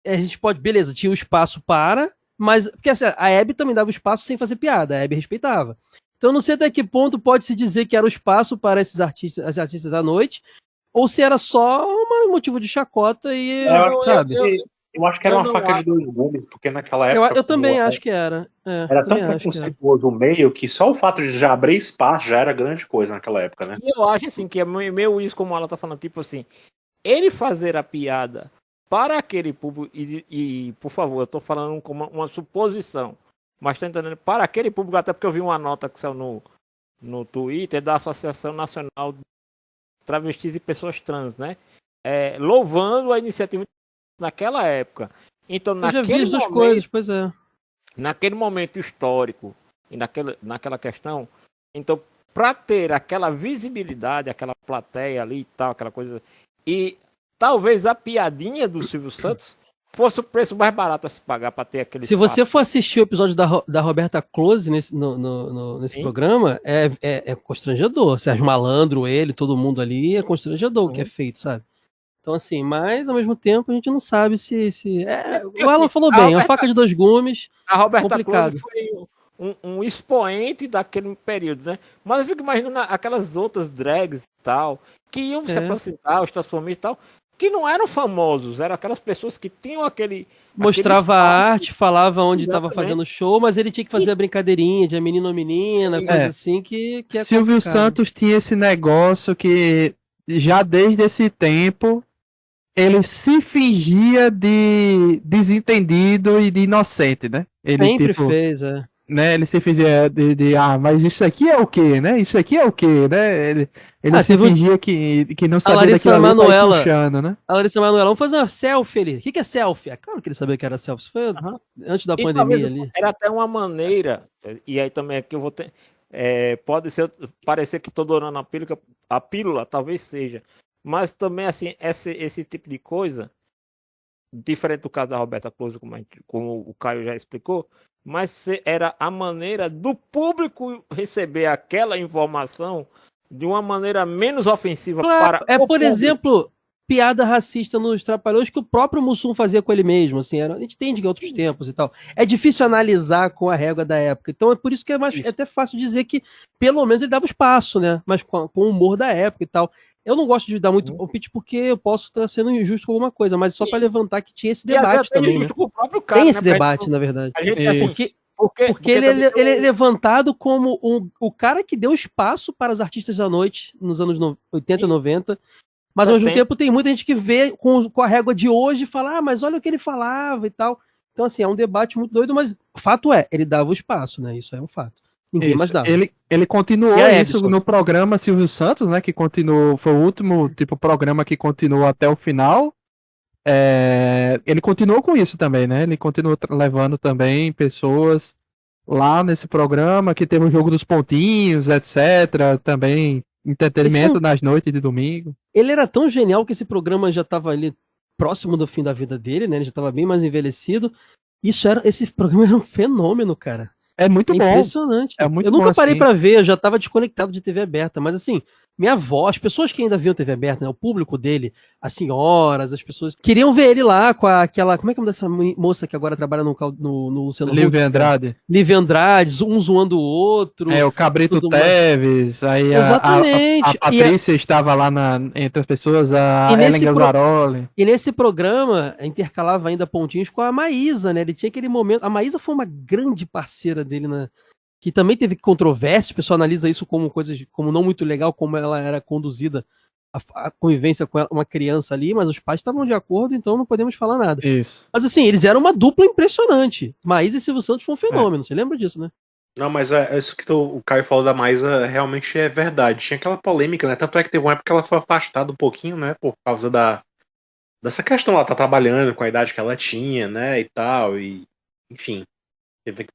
a gente pode... Beleza, tinha o espaço para... Mas, porque assim, a Hebe também dava espaço sem fazer piada, a Hebe respeitava. Então eu não sei até que ponto pode-se dizer que era o espaço para esses artistas, as artistas da noite, ou se era só um motivo de chacota e, sabe? Eu acho que era uma faca de dois gumes, porque naquela época... Eu também acho que era. Era tão preconceituoso o meio que só o fato de já abrir espaço já era grande coisa naquela época, né? E eu acho assim, que é meio isso como ela tá falando, tipo assim, ele fazer a piada para aquele público, e por favor, eu tô falando como uma suposição, mas tá entendendo, para aquele público, até porque eu vi uma nota que saiu no Twitter da Associação Nacional de Travestis e Pessoas Trans, né? Louvando a iniciativa naquela época. Então, naquele momento, coisas, pois é. Naquele momento histórico e naquela questão, então, para ter aquela visibilidade, aquela plateia ali e tal, aquela coisa, e talvez a piadinha do Silvio Santos fosse o preço mais barato a se pagar para ter aquele Se espaço. Você for assistir o episódio da Roberta Close nesse programa, é constrangedor. Sérgio Malandro, ele, todo mundo ali, é constrangedor o que é feito, sabe? Então, assim, mas ao mesmo tempo a gente não sabe se... o Alan falou bem, é uma faca de dois gumes. A Roberta complicado. Close foi um expoente daquele período, né? Mas eu fico imaginando aquelas outras drags e tal, que iam se aproximar, os transformistas e tal, que não eram famosos, eram aquelas pessoas que tinham mostrava a arte, falava onde estava fazendo show, mas ele tinha que fazer a brincadeirinha de menino ou menina, coisa assim que é Silvio complicado. Santos tinha esse negócio que já desde esse tempo ele se fingia de desentendido e de inocente, né? Ele sempre fez, né? Ele se fingia mas isso aqui é o quê, né? Isso aqui é o quê, né? Ele se fingia que não sabia daquilo ali, vai puxando, né? A Larissa Manoela, vamos fazer uma selfie ali. O que é selfie? É claro que ele sabia que era selfie. Foi antes da pandemia ali. Era até uma maneira, e aí também aqui eu vou ter... pode parecer que estou dourando a pílula, talvez seja. Mas também, assim, esse tipo de coisa, diferente do caso da Roberta Close, como o Caio já explicou, mas era a maneira do público receber aquela informação de uma maneira menos ofensiva para o por público. Exemplo, piada racista nos Trapalhões que o próprio Mussum fazia com ele mesmo, assim, a gente entende que em outros tempos e tal. É difícil analisar com a régua da época, então é por isso que é até fácil dizer que pelo menos ele dava espaço, né, mas com o humor da época e tal. Eu não gosto de dar muito palpite porque eu posso estar sendo injusto com alguma coisa, mas só para levantar que tinha esse debate também, né? Com o próprio cara, tem esse debate, na verdade. A gente, assim, porque ele é levantado como o cara que deu espaço para os artistas da noite nos anos 80 e 90, mas ao mesmo tempo tem muita gente que vê com a régua de hoje e fala, mas olha o que ele falava e tal. Então, assim, é um debate muito doido, mas o fato ele dava o espaço, né? Isso é um fato. Ninguém mais dava. Ele continuou isso no programa Silvio Santos, né? Que continuou, foi o último programa que continuou até o final. Ele continuou com isso também, né? Ele continuou levando também pessoas lá nesse programa, que teve o jogo dos pontinhos, etc. Também entretenimento nas noites de domingo. Ele era tão genial que esse programa já estava ali próximo do fim da vida dele, né? Ele já estava bem mais envelhecido. Esse programa era um fenômeno, cara. É muito É bom. impressionante. É muito Eu bom nunca parei assim. pra ver, eu já tava desconectado de TV aberta, mas assim, minha avó, as pessoas que ainda viam TV aberta, né, o público dele, as senhoras, as pessoas, queriam ver ele lá com aquela, como é que é o nome dessa moça que agora trabalha no Luciano Livre Huck? Andrade. Lívia Andrade, um zoando o outro É, o e Cabrito tudo mais. Teves, aí a Exatamente. Patrícia estava lá entre as pessoas, E a Ellen nesse, pro- Gazzaroli. E nesse programa, intercalava ainda pontinhos com a Maísa, né? Ele tinha aquele momento. A Maísa foi uma grande parceira dele, que também teve controvérsia. O pessoal analisa isso como coisas como não muito legal, como ela era conduzida, a convivência com uma criança ali, mas os pais estavam de acordo, então não podemos falar nada. Isso. Mas assim, eles eram uma dupla impressionante. Maísa e Silvio Santos foi um É. fenômeno, você lembra disso, né? Não, mas isso que o Caio falou da Maísa realmente é verdade. Tinha aquela polêmica, né? Tanto é que teve uma época que ela foi afastada um pouquinho, né? Por causa dessa questão, ela tá trabalhando com a idade que ela tinha, né? E tal, e enfim. Teve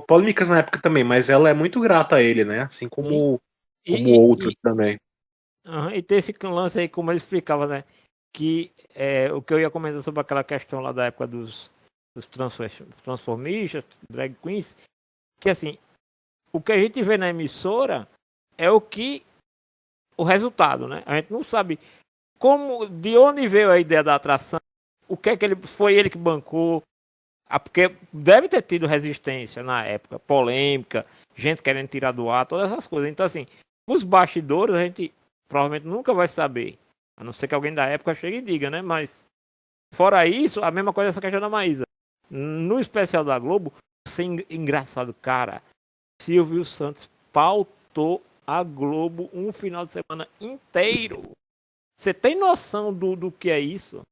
polêmicas na época também, mas ela é muito grata a ele, né? Assim como outros também. E tem esse lance aí, como ele explicava, né? Que o que eu ia comentar sobre aquela questão lá da época dos transformistas, drag queens, que assim, o que a gente vê na emissora é o resultado, né? A gente não sabe de onde veio a ideia da atração, o que é que foi ele que bancou, porque deve ter tido resistência na época, polêmica, gente querendo tirar do ar, todas essas coisas. Então assim, os bastidores a gente provavelmente nunca vai saber, a não ser que alguém da época chegue e diga, né? Mas fora isso, a mesma coisa essa questão da Maísa. No especial da Globo, engraçado, cara, Silvio Santos pautou a Globo um final de semana inteiro. Você tem noção do que é isso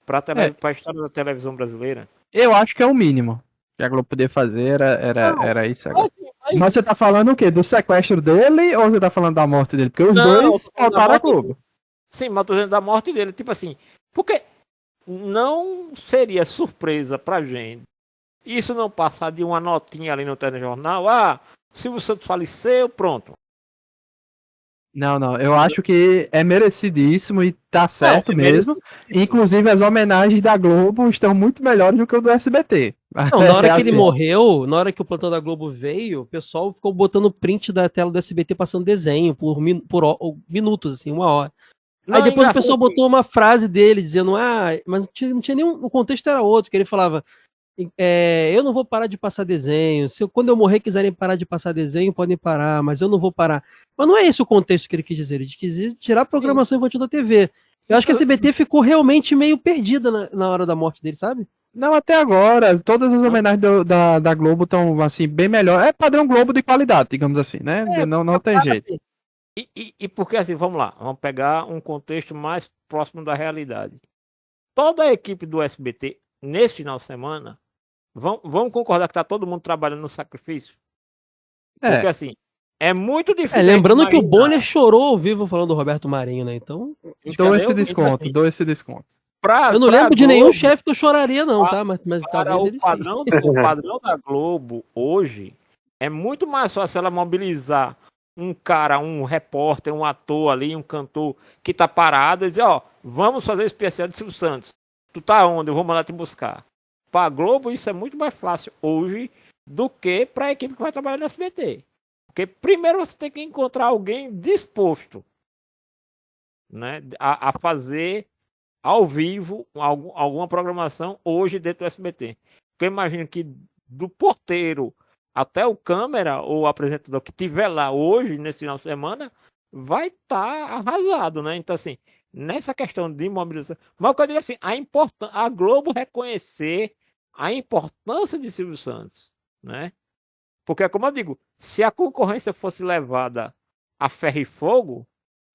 para a história da televisão brasileira? Eu acho que é o mínimo que a Globo podia fazer, era isso agora. Mas você tá falando o quê? Do sequestro dele ou você tá falando da morte dele? Porque os dois faltaram a Globo. Sim, mas tô dizendo da morte dele. Tipo assim, porque não seria surpresa pra gente isso não passar de uma notinha ali no telejornal. Ah, Silvio Santos faleceu, pronto. Não, eu acho que é merecidíssimo e tá certo mesmo. Merecidíssimo. Inclusive, as homenagens da Globo estão muito melhores do que o do SBT. Não, na hora que ele assim. morreu, na hora que o plantão da Globo veio, o pessoal ficou botando print da tela do SBT passando desenho por minutos, assim, 1 hora. Aí depois o pessoal botou uma frase dele dizendo, mas não tinha nenhum. O contexto era outro, que ele falava. Eu não vou parar de passar desenho. Quando eu morrer quiserem parar de passar desenho, podem parar, mas eu não vou parar. Mas não é esse o contexto que ele quis dizer. Ele quis tirar a programação infantil da TV. Eu acho que a SBT ficou realmente meio perdida na hora da morte dele, sabe? Não, até agora, todas as homenagens da Globo estão, assim, bem melhor. É padrão Globo de qualidade, digamos assim, né? Não tem jeito. E porque assim, vamos lá, vamos pegar um contexto mais próximo da realidade. Toda a equipe do SBT, nesse final de semana, vamos concordar que tá todo mundo trabalhando no sacrifício? Porque assim, é muito difícil. Lembrando que o Bonner chorou ao vivo falando do Roberto Marinho, né? Então. Dou esse desconto. Eu não lembro de nenhum chefe que eu choraria, não, tá? Mas talvez ele o padrão da Globo hoje é muito mais fácil ela mobilizar um cara, um repórter, um ator ali, um cantor que tá parado e dizer, vamos fazer o especial de Silvio Santos. Tu tá onde? Eu vou mandar te buscar. Pra Globo isso é muito mais fácil hoje do que pra equipe que vai trabalhar no SBT. Porque primeiro você tem que encontrar alguém disposto, né, a fazer ao vivo alguma programação hoje dentro do SBT. Porque eu imagino que do porteiro até o câmera ou o apresentador que tiver lá hoje, nesse final de semana, vai estar arrasado, né? Então, assim, nessa questão de mobilização... Mas o que eu digo assim, a Globo reconhecer a importância de Silvio Santos, né? Porque, como eu digo, se a concorrência fosse levada a ferro e fogo,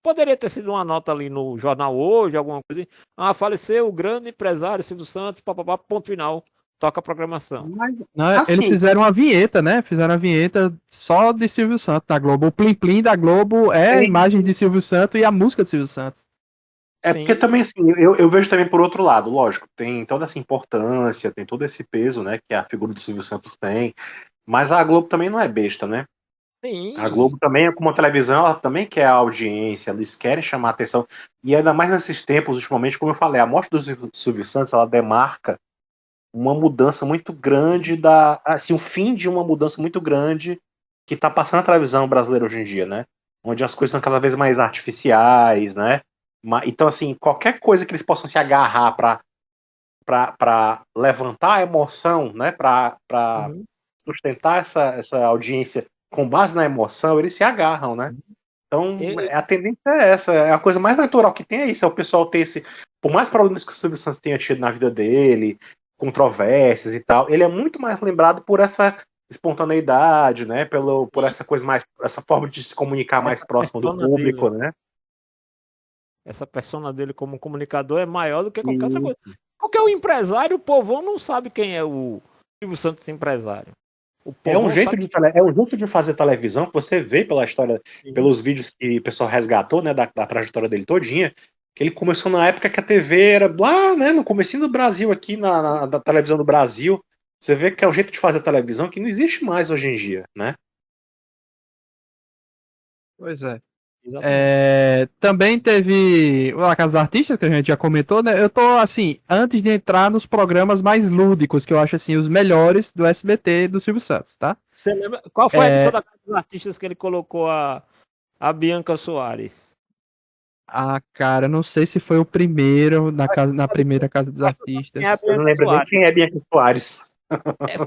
poderia ter sido uma nota ali no Jornal Hoje, alguma coisa assim. Faleceu o grande empresário Silvio Santos, papapá, ponto final. Toca a programação. Não, assim, eles fizeram uma vinheta, né? Fizeram a vinheta só de Silvio Santos da Globo. O Plim Plim da Globo é a imagem de Silvio Santos e a música de Silvio Santos. Porque também, assim, eu vejo também por outro lado, lógico, tem toda essa importância, tem todo esse peso, né, que a figura do Silvio Santos tem, mas a Globo também não é besta, né? Sim. A Globo também, como a televisão, ela também quer a audiência, eles querem chamar a atenção, e ainda mais nesses tempos, ultimamente, como eu falei, a morte do Silvio Santos, ela demarca uma mudança muito grande assim, o fim de uma mudança muito grande que está passando na televisão brasileira hoje em dia, né? Onde as coisas estão cada vez mais artificiais, né? Então, assim, qualquer coisa que eles possam se agarrar para levantar a emoção, né? Para Uhum. sustentar essa audiência com base na emoção, eles se agarram, né? Então, Eu- a tendência é essa. É a coisa mais natural que tem é isso. É o pessoal ter esse. Por mais problemas que o Silvio Santos tenha tido na vida dele, controvérsias e tal, ele é muito mais lembrado por essa espontaneidade, né? Por essa coisa mais. Essa forma de se comunicar mais essa próximo do persona público, dele, né? essa persona dele como comunicador é maior do que qualquer outra E coisa. Porque o empresário, o povão não sabe quem é o Silvio Santos empresário. O é um povão jeito sabe é um jeito de fazer televisão que você vê pela história, quem. pelos vídeos que o pessoal resgatou, né, da trajetória dele todinha, que ele começou na época que a TV era lá, né, no comecinho do Brasil, aqui da televisão do Brasil. Você vê que é um jeito de fazer televisão que não existe mais hoje em dia, né? Pois é. Exatamente. Também teve a Casa dos Artistas, que a gente já comentou, né? Eu tô, assim, antes de entrar nos programas mais lúdicos, que eu acho, assim, os melhores do SBT do Silvio Santos, tá? Você lembra? Qual foi a edição da Casa dos Artistas que ele colocou a Bianca Soares? Ah, cara, não sei se foi o primeiro, na primeira Casa dos Quem é a Artistas. Eu não Bianca lembro nem Soares? quem é Bianca Soares.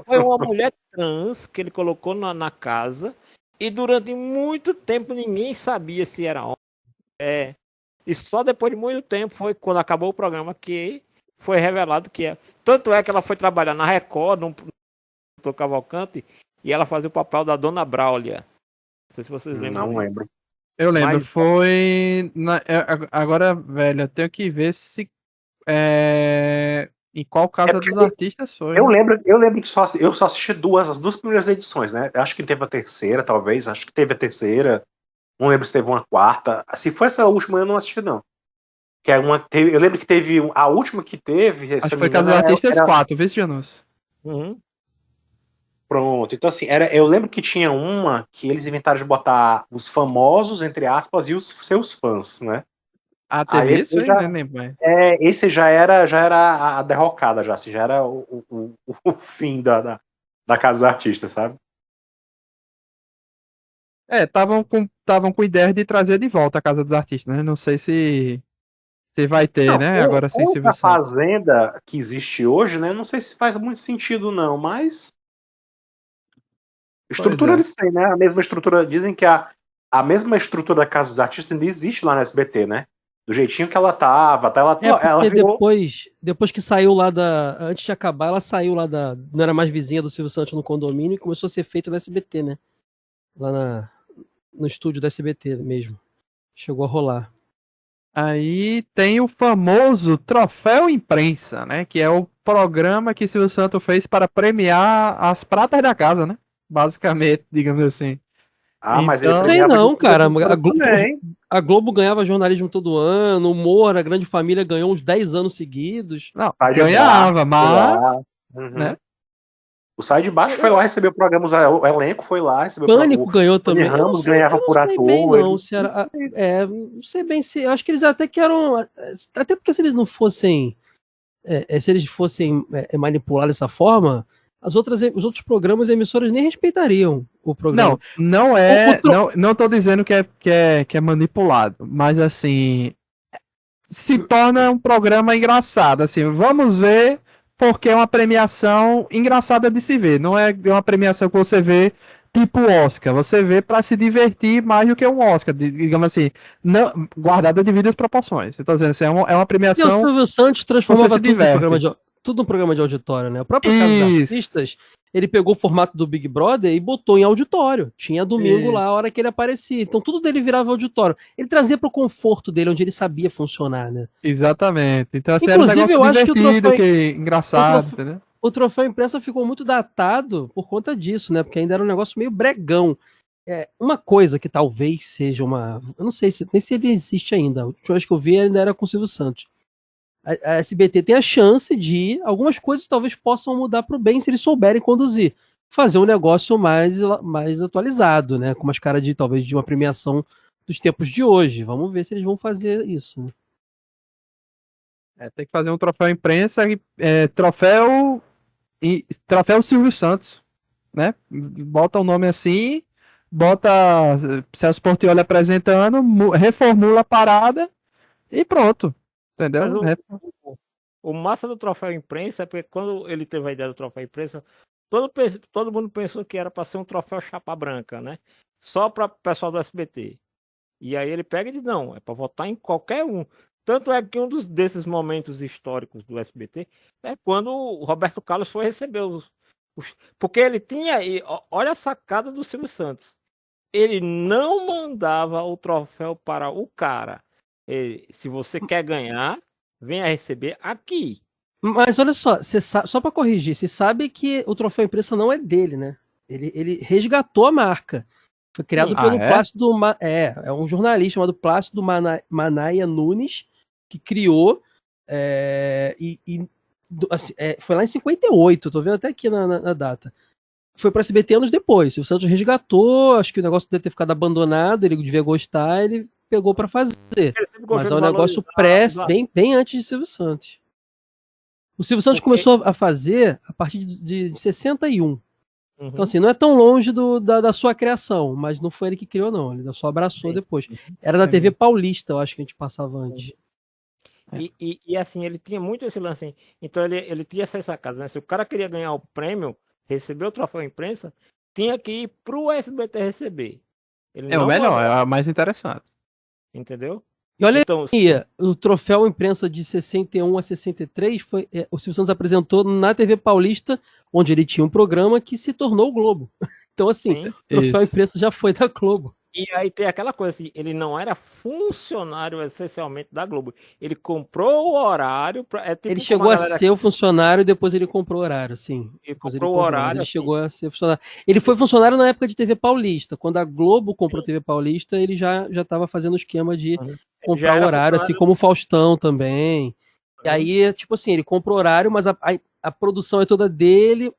Foi uma mulher trans que ele colocou na casa e durante muito tempo ninguém sabia se era homem. E só depois de muito tempo foi quando acabou o programa que foi revelado que é. Tanto é que ela foi trabalhar na Record, no Cavalcante, e ela fazia o papel da Dona Braulia. Não sei se vocês lembram Não disso. lembro. Eu lembro, Mas foi. Agora, velho, eu tenho que ver se. Em qual É Casa porque dos Artistas foi, eu né? lembro, eu lembro que eu só assisti as duas primeiras edições, né? Acho que teve a terceira, talvez. Acho que teve a terceira. Não lembro se teve uma quarta. Se foi essa última, eu não assisti, não. Que é eu lembro que teve a última que teve, se Acho eu que não me foi Casa engano, dos Artistas era 4, vê se Janus. uhum. pronto. Então, assim, eu lembro que tinha uma que eles inventaram de botar os famosos, entre aspas, e os seus fãs, né? Ah, Aí teve esse isso, aí hein? Nem já, lembro, mas- esse já era a derrocada, já, assim, já era o fim da Casa dos Artistas, sabe? Estavam com ideia de trazer de volta a Casa dos Artistas, né? Não sei se vai ter, Não, né? Agora sem com Silvio a Santos. Fazenda que existe hoje, né? Não sei se faz muito sentido, não, mas Pois estrutura é. eles têm, né? A mesma estrutura, dizem que a mesma estrutura da Casa dos Artistas ainda existe lá no SBT, né? Do jeitinho que ela tava, até É ela porque virou. depois que saiu lá da. Antes de acabar, ela saiu lá da. Não era mais vizinha do Silvio Santos no condomínio e começou a ser feito no SBT, né? Lá no estúdio do SBT mesmo. Chegou a rolar. Aí tem o famoso Troféu Imprensa, né? Que é o programa que Silvio Santos fez para premiar as pratas da casa, né? Basicamente, digamos assim. Ah, mas ele Sei Então, premiava não, disputa cara. cultura também. A Globo ganhava jornalismo todo ano, o Humor, a Grande Família ganhou uns 10 anos seguidos. não, Sai de baixo, ganhava, foi mas, lá. Uhum. né? O Sai de Baixo foi lá, recebeu programas, o elenco foi lá, recebeu o Pânico ganhou Tony também. Ramos ganhava Eu não por sei bem ator. não se era, não sei bem se, eu acho que eles até que eram, até porque se eles não fossem, se eles fossem manipular dessa forma, os outros programas e emissoras nem respeitariam o programa. Não O, o é, tro- não tô dizendo que é manipulado, mas assim, se torna um programa engraçado, assim, vamos ver porque é uma premiação engraçada de se ver, não é uma premiação que você vê tipo Oscar, você vê para se divertir mais do que um Oscar, digamos assim, não, guardada devidas proporções. Eu tô dizendo assim, é uma E o premiação Silvio Santos que você transformava se diverte. tudo num programa de auditório, né? O próprio Casa dos Isso. Artistas, ele pegou o formato do Big Brother e botou em auditório. Tinha domingo E- lá, a hora que ele aparecia. Então tudo dele virava auditório. Ele trazia pro conforto dele, onde ele sabia funcionar, né? Exatamente. Então, assim, era um Inclusive, negócio eu acho que divertido, que o engraçado, troféu, entendeu? o troféu imprensa ficou muito datado por conta disso, né? Porque ainda era um negócio meio bregão. Uma coisa que talvez seja uma. Eu não sei nem se ele existe ainda. A última vez que eu vi ainda era com o Silvio Santos. A SBT tem a chance de algumas coisas talvez possam mudar para o bem se eles souberem conduzir. Fazer um negócio mais atualizado, né? Com umas caras de talvez de uma premiação dos tempos de hoje. Vamos ver se eles vão fazer isso. Né? Tem que fazer um troféu imprensa, troféu E troféu Silvio Santos, né? Bota o nome assim, bota Celso Portiolli apresentando, reformula a parada e pronto. Mas Entendeu? o massa do troféu imprensa é porque quando ele teve a ideia do troféu imprensa, todo mundo pensou que era para ser um troféu chapa branca, né? Só para o pessoal do SBT. E aí ele pega e diz, não, é para votar em qualquer um. Tanto é que um desses momentos históricos do SBT é quando o Roberto Carlos foi receber porque ele tinha, olha a sacada do Silvio Santos. Ele não mandava o troféu para o cara. Se você quer ganhar, venha receber aqui. Mas olha só, só para corrigir, você sabe que o troféu imprensa não é dele, né? Ele resgatou a marca. Foi criado Sim. pelo é? Plácido. É um jornalista chamado Plácido Manaia Nunes que criou. Assim, foi lá em 58, tô vendo até aqui na data. Foi para SBT anos depois. O Santos resgatou, acho que o negócio deve ter ficado abandonado, ele devia gostar, ele pegou para fazer. Ele sempre gostou Mas é de um negócio valorizar. bem antes de Silvio Santos. O Silvio Santos começou a fazer a partir de 61. Então, assim, não é tão longe da sua criação, mas não foi ele que criou, não. Ele só abraçou depois. Era da TV Paulista, eu acho que a gente passava antes. E assim, ele tinha muito esse lance. Então ele tinha essa sacada, né? Se o cara queria ganhar o prêmio, receber o troféu imprensa, tinha que ir pro SBT receber. Ele É o não melhor, mandava, é o mais interessante. entendeu? E olha Então, aí, o troféu imprensa de 61 a 63 o Silvio Santos apresentou na TV Paulista, onde ele tinha um programa que se tornou o Globo. Então, assim, sim. o troféu Isso. imprensa já foi da Globo. E aí tem aquela coisa assim, ele não era funcionário essencialmente da Globo. Ele comprou o horário, é tipo Ele como chegou a a galera ser o funcionário e depois ele comprou horário, sim. que Depois ele comprou o comprou, mas horário, ele assim, chegou a ser funcionário. Ele foi funcionário na época de TV Paulista. Quando a Globo comprou a TV Paulista, ele já estava fazendo o esquema de ele já comprar o era horário, assim funcionário. como o Faustão também. E aí, tipo assim, ele compra o horário, mas a produção é toda dele,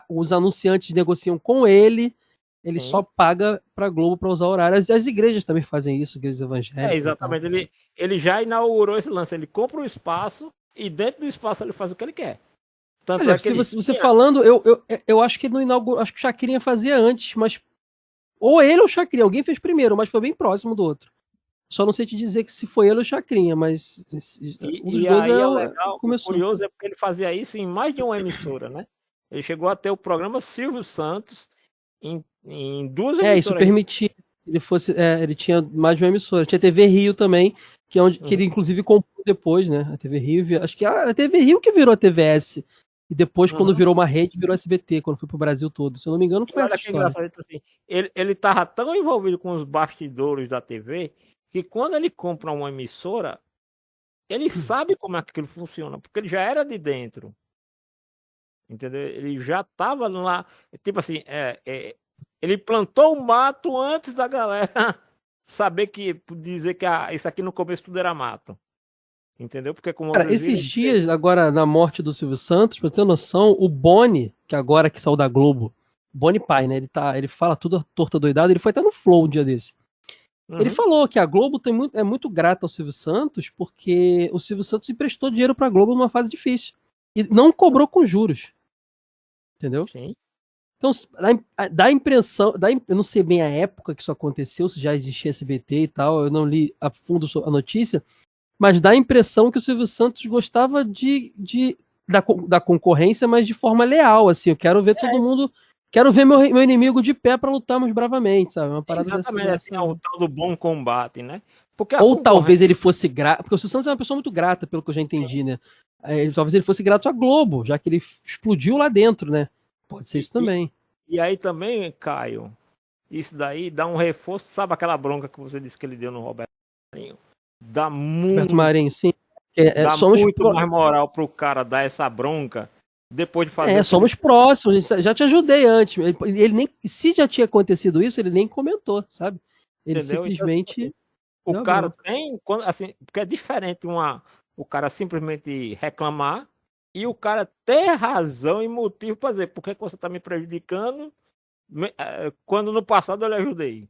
os anunciantes negociam com ele, ele Sim. só paga pra Globo pra usar o horário. As igrejas também fazem isso, igrejas evangélicas. Exatamente. Ele já inaugurou esse lance. Ele compra um espaço e dentro do espaço ele faz o que ele quer. Tanto Olha, é que se ele você falando, eu acho que ele não inaugurou, acho que o Chacrinha fazia antes, mas ou ele ou o Chacrinha, alguém fez primeiro, mas foi bem próximo do outro. Só não sei te dizer que se foi ele ou o Chacrinha, mas um dos E dois aí é legal, o começou. curioso é porque ele fazia isso em mais de uma emissora, né? Ele chegou a ter o programa Silvio Santos em duas Isso emissoras. permitia que ele tinha mais de uma emissora. Tinha a TV Rio também, que é onde que ele inclusive comprou depois, né? A TV Rio, acho que a TV Rio que virou a TVS. E depois, quando virou uma rede, virou SBT, quando foi pro Brasil todo. Se eu não me engano, E foi essa olha que história. engraçado, então, assim, ele tava tão envolvido com os bastidores da TV que quando ele compra uma emissora, ele sabe como é que aquilo funciona, porque ele já era de dentro. Entendeu? Ele já tava lá, tipo assim, ele plantou o mato antes da galera saber dizer que isso aqui no começo tudo era mato. Entendeu? Porque como Cara, vocês esses viram, dias, agora, na morte do Silvio Santos, pra ter noção, o Boni, que agora que saiu da Globo, Boni pai, né? Ele fala tudo torta doidado, ele foi até no Flow um dia desse. Ele falou que a Globo é muito grata ao Silvio Santos porque o Silvio Santos emprestou dinheiro pra Globo numa fase difícil. E não cobrou com juros. Entendeu? Sim. Então, dá a impressão. Eu não sei bem a época que isso aconteceu, se já existia SBT e tal, eu não li a fundo a notícia, mas dá a impressão que o Silvio Santos gostava da concorrência, mas de forma leal. Assim, eu quero ver todo mundo. Quero ver meu inimigo de pé pra lutarmos bravamente, sabe? Uma parada Exatamente, assim, é o tal do bom combate, né? Porque a Ou talvez ele concorrência. fosse grato, porque o Silvio Santos é uma pessoa muito grata, pelo que eu já entendi, né? Talvez ele fosse grato à Globo, já que ele explodiu lá dentro, né? Pode ser isso também. E aí também, Caio, isso daí dá um reforço, sabe aquela bronca que você disse que ele deu no Roberto Marinho? Dá Roberto muito, Marinho, sim. dá muito mais moral pro cara dar essa bronca depois de fazer o que somos próximos, já te ajudei antes. Ele nem, se já tinha acontecido isso, ele nem comentou, sabe? Ele entendeu? simplesmente Então, o deu a cara bronca. tem, assim, porque é diferente o cara simplesmente reclamar e o cara ter razão e motivo para dizer por que você está me prejudicando quando no passado eu lhe ajudei.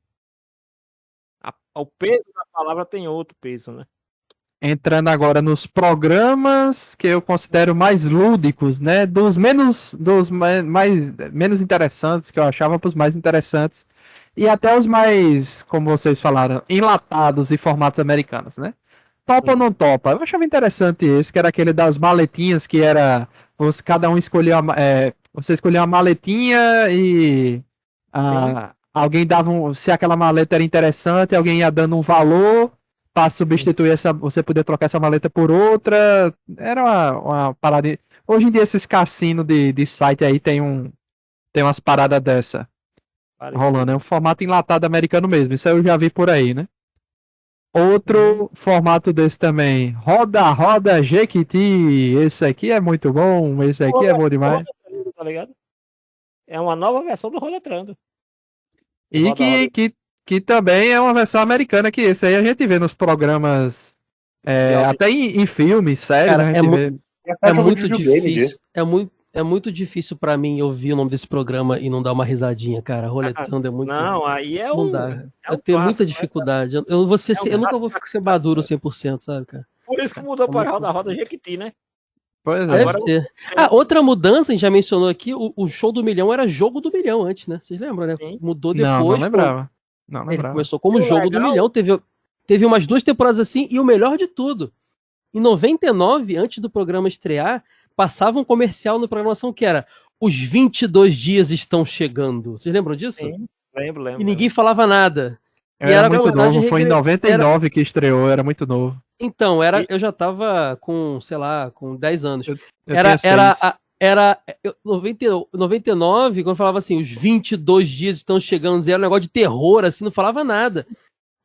O peso da palavra tem outro peso, né? entrando agora nos programas que eu considero mais lúdicos, né? Menos interessantes, que eu achava para os mais interessantes. E até os mais, como vocês falaram, enlatados e formatos americanos, né? Topa ou não topa? Eu achava interessante esse, que era aquele das maletinhas, que era cada um escolhia você escolhia uma maletinha e alguém dava se aquela maleta era interessante, alguém ia dando um valor para substituir você poder trocar essa maleta por outra. Era uma parada. Hoje em dia esses cassinos de site aí tem umas paradas dessa rolando. É um formato enlatado americano mesmo. Isso eu já vi por aí, né? Outro formato desse também, Roda Jequiti. Esse aqui é muito bom, esse aqui é bom demais. Tá ligado? É uma nova versão do Roletrando. E que também é uma versão americana, que esse aí a gente vê nos programas, até em filmes, séries, Cara, a gente vê. é muito difícil. É muito difícil pra mim ouvir o nome desse programa e não dar uma risadinha, cara. Roletrando é muito. Não, aí é Não dá. Eu tenho muita dificuldade. Eu nunca vou ser maduro 100%, sabe, cara? Por isso que mudou para Roda Jequiti, né? Pois é. Deve ser. Outra mudança, a gente já mencionou aqui, o Show do Milhão era Jogo do Milhão antes, né? Vocês lembram, né? Sim. Mudou depois. Não lembrava. Ele começou como Jogo do Milhão, teve umas 2 temporadas assim, e o melhor de tudo, em 99, antes do programa estrear, passava um comercial na programação que era Os 22 dias estão chegando. Vocês lembram disso? Sim, lembro. E ninguém falava nada. Era muito novo, foi em 99 que estreou, era muito novo. Então, eu já tava com, sei lá, com 10 anos. Eu Era 99, quando falava assim, os 22 dias estão chegando, era um negócio de terror, assim, não falava nada.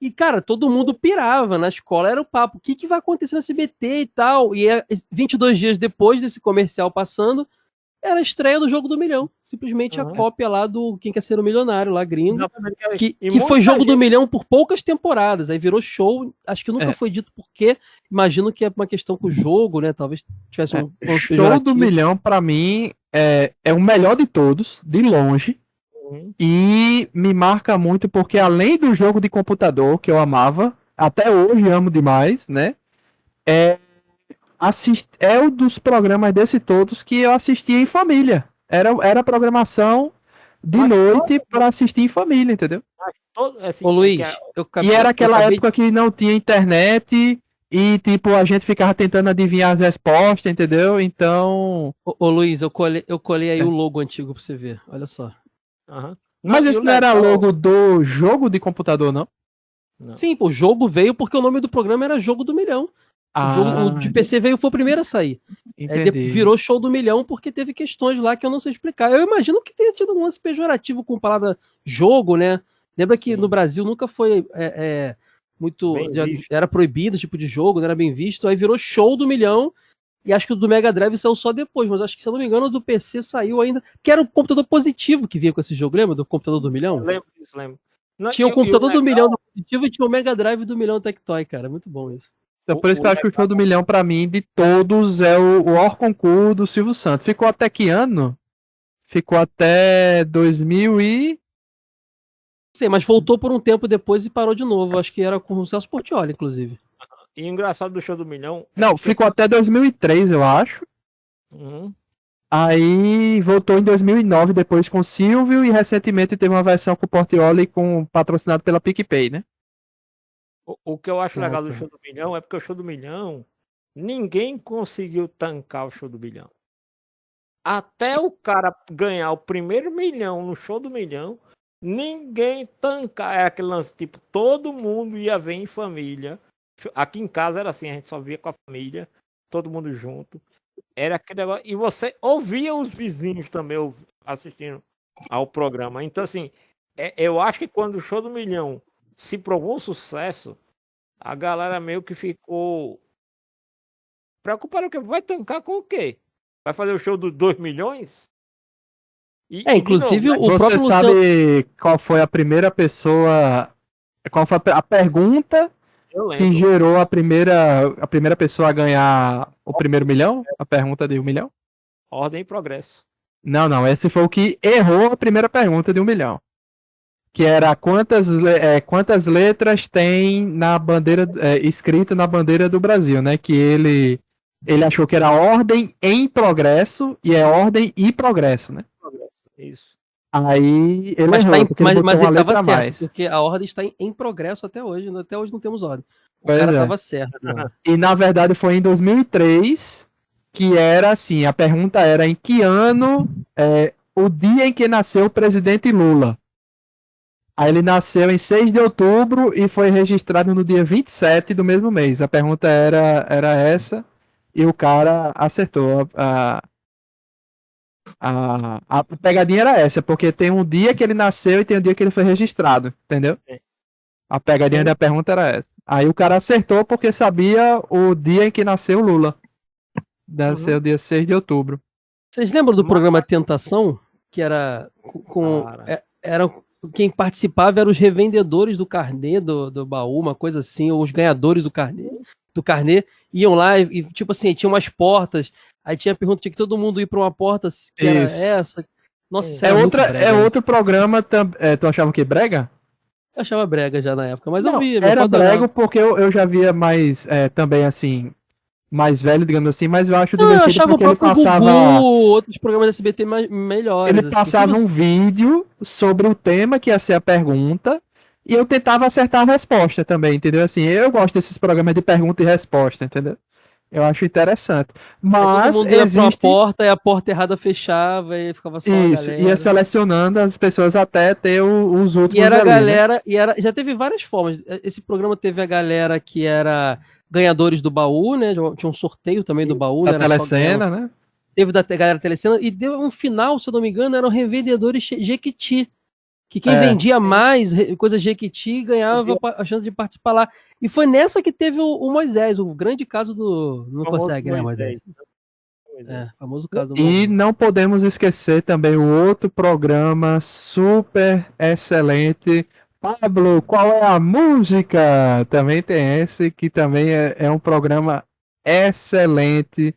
E, cara, todo mundo pirava na escola, era o papo, o que vai acontecer no SBT e tal? E 22 dias depois desse comercial passando, era a estreia do Jogo do Milhão. Simplesmente a cópia lá do Quem Quer Ser o Milionário, lá gringo. Que foi Jogo do Milhão por poucas temporadas. Aí virou show. Acho que nunca foi dito porque. Imagino que é uma questão com o jogo, né? Talvez tivesse um Show do Milhão, pra mim, é o melhor de todos, de longe. E me marca muito porque, além do jogo de computador, que eu amava, até hoje amo demais, né? É um dos programas desse todos que eu assistia em família. Era programação de noite para assistir em família, entendeu? Ô Luiz, e era aquela época que não tinha internet e tipo a gente ficava tentando adivinhar as respostas, entendeu? Então. Ô Luiz, eu colei aí o logo antigo pra você ver. Olha só. Mas esse não era logo do jogo de computador, não? Sim, o jogo veio porque o nome do programa era Jogo do Milhão. O de PC foi o primeiro a sair. Virou Show do Milhão porque teve questões lá que eu não sei explicar. Eu imagino que tenha tido um lance pejorativo com a palavra jogo, né? Lembra que no Brasil nunca foi muito... Era proibido o tipo de jogo, não era bem visto. Aí virou Show do Milhão. E acho que o do Mega Drive saiu só depois. Mas acho que, se eu não me engano, o do PC saiu ainda. Que era o computador positivo que vinha com esse jogo. Lembra do computador do Milhão? Lembro disso, lembro. Tinha o computador do Milhão do positivo e tinha o Mega Drive do Milhão Tectoy, cara. Muito bom isso. Então, por isso que eu acho que o Show do Milhão, pra mim, de todos, é o maior concurso do Silvio Santos. Ficou até que ano? Ficou até 2000 e... Não sei, mas voltou por um tempo depois e parou de novo. Acho que era com o Celso Portiolli, inclusive. E o engraçado do Show do Milhão... Não, ficou até 2003, eu acho. Aí voltou em 2009, depois com o Silvio, e recentemente teve uma versão com o Portiolli patrocinado pela PicPay, né? O que eu acho legal do Show do Milhão é porque o Show do Milhão, ninguém conseguiu tancar o Show do Milhão. Até o cara ganhar o primeiro milhão no Show do Milhão, ninguém tancar. É aquele lance, tipo, todo mundo ia ver em família. Aqui em casa era assim, a gente só via com a família, todo mundo junto. Era aquele negócio. E você ouvia os vizinhos também assistindo ao programa. Então, assim, eu acho que quando o Show do Milhão se provou um sucesso, a galera meio que ficou preocupada. Vai tancar com o quê? Vai fazer o show dos 2 milhões? Inclusive novo, o próprio Luciano... sabe qual foi a primeira pessoa... Qual foi a pergunta que gerou a primeira pessoa a ganhar o primeiro milhão? A pergunta de 1 milhão? Ordem e Progresso. Não, esse foi o que errou a primeira pergunta de 1 milhão. que era quantas letras tem na bandeira, escrito na bandeira do Brasil, né? Que ele achou que era ordem em progresso e é ordem e progresso, né? Isso. Aí ele Mas, errou, porque ele botou mas uma ele letra tava a certo, mais. porque a ordem está em progresso até hoje. Até hoje não temos ordem. O Pois cara é. tava certo. Mano. E na verdade foi em 2003 que era assim, a pergunta era em que ano o dia em que nasceu o presidente Lula. Aí ele nasceu em 6 de outubro e foi registrado no dia 27 do mesmo mês. A pergunta era essa e o cara acertou. A pegadinha era essa, porque tem um dia que ele nasceu e tem um dia que ele foi registrado, entendeu? É. A pegadinha Sim. da pergunta era essa. Aí o cara acertou porque sabia o dia em que nasceu o Lula. Nasceu dia 6 de outubro. Vocês lembram do Mas- programa Tentação? Que era Cara. era quem participava eram os revendedores do carnê do baú, uma coisa assim, ou os ganhadores do carnê iam lá e tipo assim, tinha umas portas, aí tinha a pergunta, tinha que todo mundo ir pra uma porta que era Isso. essa. Nossa, isso É, era muito brega, né? outro programa. Tu achava que brega? Eu achava brega já na época, mas eu Não, via. era brega porque eu já via mais também assim, mais velho, digamos assim, mas eu acho Não, eu divertido achava o porque ele próprio passava. Gugu, outros programas da SBT melhores. Ele passava um vídeo sobre o tema que ia ser a pergunta e eu tentava acertar a resposta também, entendeu? Assim, eu gosto desses programas de pergunta e resposta, entendeu? Eu acho interessante. Aí Mas todo mundo ia pra uma existe porta e a porta errada fechava e ficava só a isso, galera. ia selecionando as pessoas até ter os últimos E era a ali, né? galera, já teve várias formas. Esse programa teve a galera que era ganhadores do baú, né? Tinha um sorteio também do baú, Da né? Era só telecena, ganhar. né? Teve da galera telecena e deu um final, se eu não me engano, eram revendedores Jequiti. Que quem vendia mais coisa Jequiti ganhava a chance de participar lá. E foi nessa que teve o Moisés, o grande caso do. Não Famoso consegue, né, Moisés? Moisés. Famoso caso do E Moisés. não podemos esquecer também o outro programa super excelente. Pablo, qual é a música? Também tem esse, que também é um programa excelente,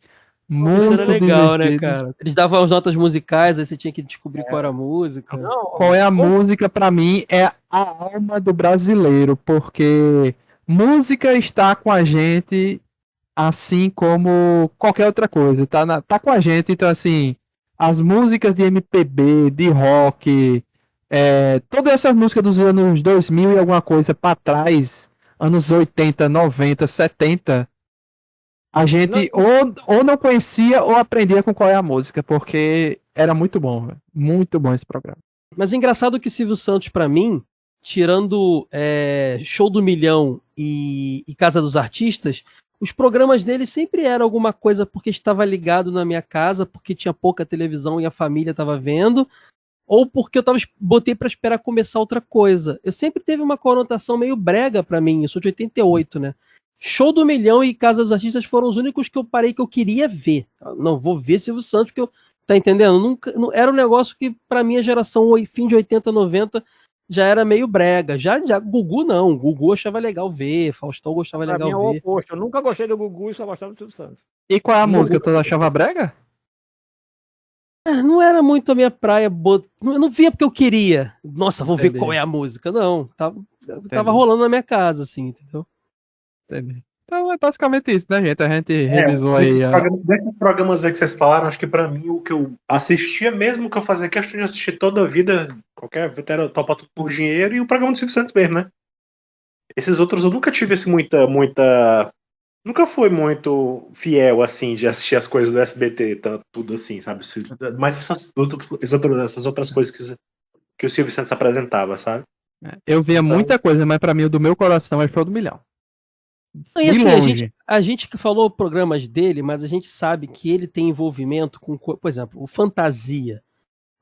Isso era muito legal, né, divertido. cara? Eles davam as notas musicais, aí você tinha que descobrir qual era a música. Não, Qual é a música? Para mim, é a alma do brasileiro, porque música está com a gente assim como qualquer outra coisa, tá com a gente, então assim, as músicas de MPB, de rock, todas essas músicas dos anos 2000 e alguma coisa pra trás, anos 80, 90, 70, a gente ou não conhecia ou aprendia com qual é a música, porque era muito bom, véio. Muito bom esse programa. Mas é engraçado que Silvio Santos, pra mim, tirando Show do Milhão e Casa dos Artistas, os programas dele sempre eram alguma coisa porque estava ligado na minha casa, porque tinha pouca televisão e a família estava vendo, ou porque eu botei pra esperar começar outra coisa. Eu sempre teve uma conotação meio brega pra mim, eu sou de 88, né? Show do Milhão e Casa dos Artistas foram os únicos que eu parei que eu queria ver. Não, vou ver Silvio Santos, porque eu... Tá entendendo? Nunca, era um negócio que, pra minha geração, fim de 80, 90, já era meio brega. Já Gugu não. Gugu achava legal ver. Faustão gostava Pra legal mim é o ver. oposto. Eu nunca gostei do Gugu e só gostava do Silvio Santos. E qual é a música? Tu achava brega? Não era muito a minha praia. Eu não via porque eu queria. Nossa, vou ver Entendi. qual é a música. Não. Tava rolando na minha casa, assim, entendeu? Entendi. Então é basicamente isso, né, gente? A gente revisou aí. Desses programas aí que vocês falaram, acho que pra mim o que eu assistia, mesmo que eu fazia questão de assistir toda a vida, qualquer veterano topa tudo por dinheiro, e o programa do Silvio Santos mesmo, né? Esses outros eu nunca tive assim, muita. Nunca fui muito fiel, assim, de assistir as coisas do SBT, tudo assim, sabe? Mas essas outras coisas que o Silvio Santos apresentava, sabe? Eu via muita coisa, mas pra mim o do meu coração é Show do Milhão. E assim, a gente que falou programas dele, mas a gente sabe que ele tem envolvimento com, por exemplo, o Fantasia.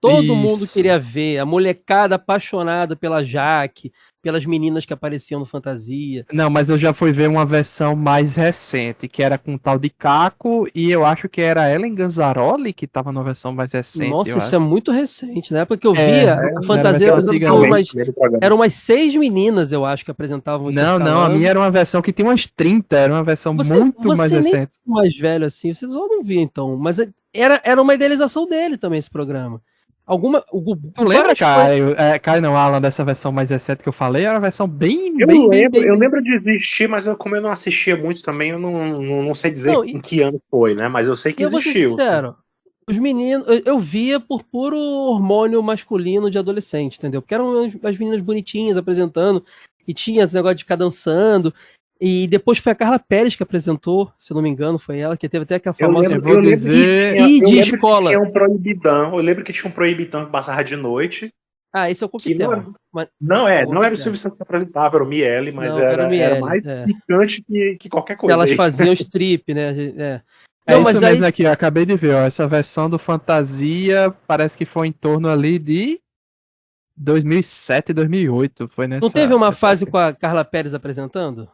Todo mundo queria ver, a molecada apaixonada pela Jaque, pelas meninas que apareciam no Fantasia. Não, mas eu já fui ver uma versão mais recente, que era com o tal de Caco, e eu acho que era Ellen Ganzaroli que tava na versão mais recente. Nossa, isso é muito recente. Na época que eu via, a Fantasia eram umas 6 meninas, eu acho, que apresentavam. Não, a minha era uma versão que tinha umas 30, era uma versão muito mais recente. Mais velho assim, vocês não viam então, mas era uma idealização dele também esse programa. Tu lembra, Caio? Caio não, Alan, dessa versão mais recente que eu falei, era uma versão bem. Eu bem, lembro, bem, eu lembro de existir, mas como eu não assistia muito também, eu não sei dizer Não, em que ano foi, né? Mas eu sei que E eu vou ser existiu. sincero, os meninos, eu via por puro hormônio masculino de adolescente, entendeu? Porque eram as meninas bonitinhas apresentando, e tinha esse negócio de ficar dançando. E depois foi a Carla Pérez que apresentou, se eu não me engano, foi ela que teve até aquela Eu famosa. lembro, vou eu lembro dizer- que tinha, E eu de lembro que escola. tinha um proibidão. Eu lembro que tinha um proibidão que passava de noite. Ah, esse é o Que não, coquetel. Mas- não é o não era o coquetel. Silvio Santos que apresentava, era o Miele, mas Não, era o era Miele. mais picante que qualquer coisa Elas aí. faziam strip, né? É Não, isso mas mesmo aí aqui, eu acabei de ver, ó. Essa versão do Fantasia parece que foi em torno ali de 2007, 2008. Foi não teve uma nessa fase época. com a Carla Pérez apresentando?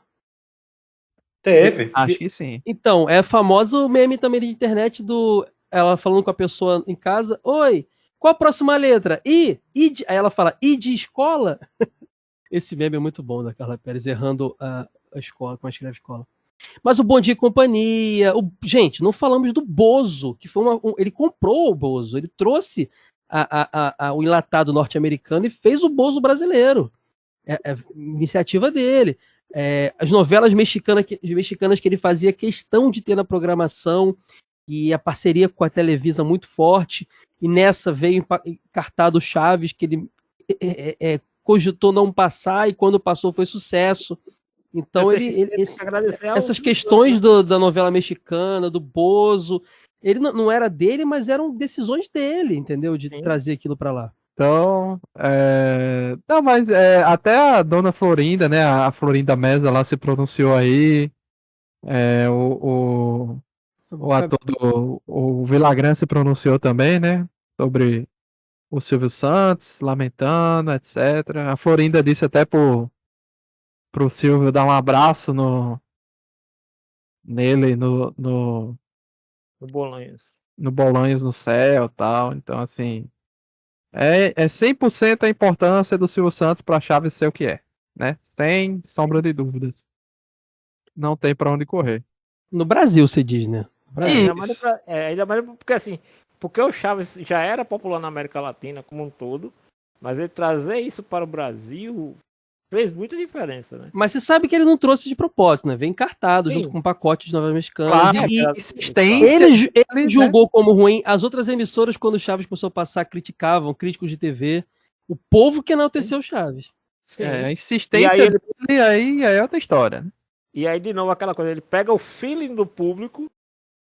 Teve. Acho que sim. Então, é famoso meme também de internet do ela falando com a pessoa em casa: Oi, qual a próxima letra? Aí ela fala: I de escola? Esse meme é muito bom da Carla Pérez errando a escola, como escreve escola. Mas o Bom Dia e Companhia. Gente, não falamos do Bozo, que foi ele comprou o Bozo, ele trouxe o enlatado norte-americano e fez o Bozo brasileiro. É iniciativa dele. As novelas mexicanas que ele fazia questão de ter na programação e a parceria com a Televisa muito forte. E nessa veio encartado o Chaves, que ele cogitou não passar e quando passou foi sucesso. Então essas questões da novela mexicana, do Bozo, ele não era dele, mas eram decisões dele, entendeu? De trazer aquilo para lá. Então, não, mas até a dona Florinda, né? A Florinda Mesa lá se pronunciou aí. O ator o Villagrán se pronunciou também, né? Sobre o Silvio Santos, lamentando, etc. A Florinda disse até pro Silvio dar um abraço nele, O Bolanhos. no Bolanhos no céu e tal. Então, assim, é 100% a importância do Silvio Santos pra Chaves ser o que é, né? Sem sombra de dúvidas. Não tem pra onde correr. No Brasil, você diz, né? Ainda mais porque assim, porque o Chaves já era popular na América Latina como um todo, mas ele trazer isso para o Brasil fez muita diferença, né? Mas você sabe que ele não trouxe de propósito, né? Vem encartado Sim. junto com um pacote de novelas mexicanas. Claro, E insistência. ele julgou como ruim. As outras emissoras, quando o Chaves começou a passar, criticavam, críticos de TV. O povo que enalteceu o Chaves. Sim. A insistência dele aí é outra história, né? E aí, de novo, aquela coisa, ele pega o feeling do público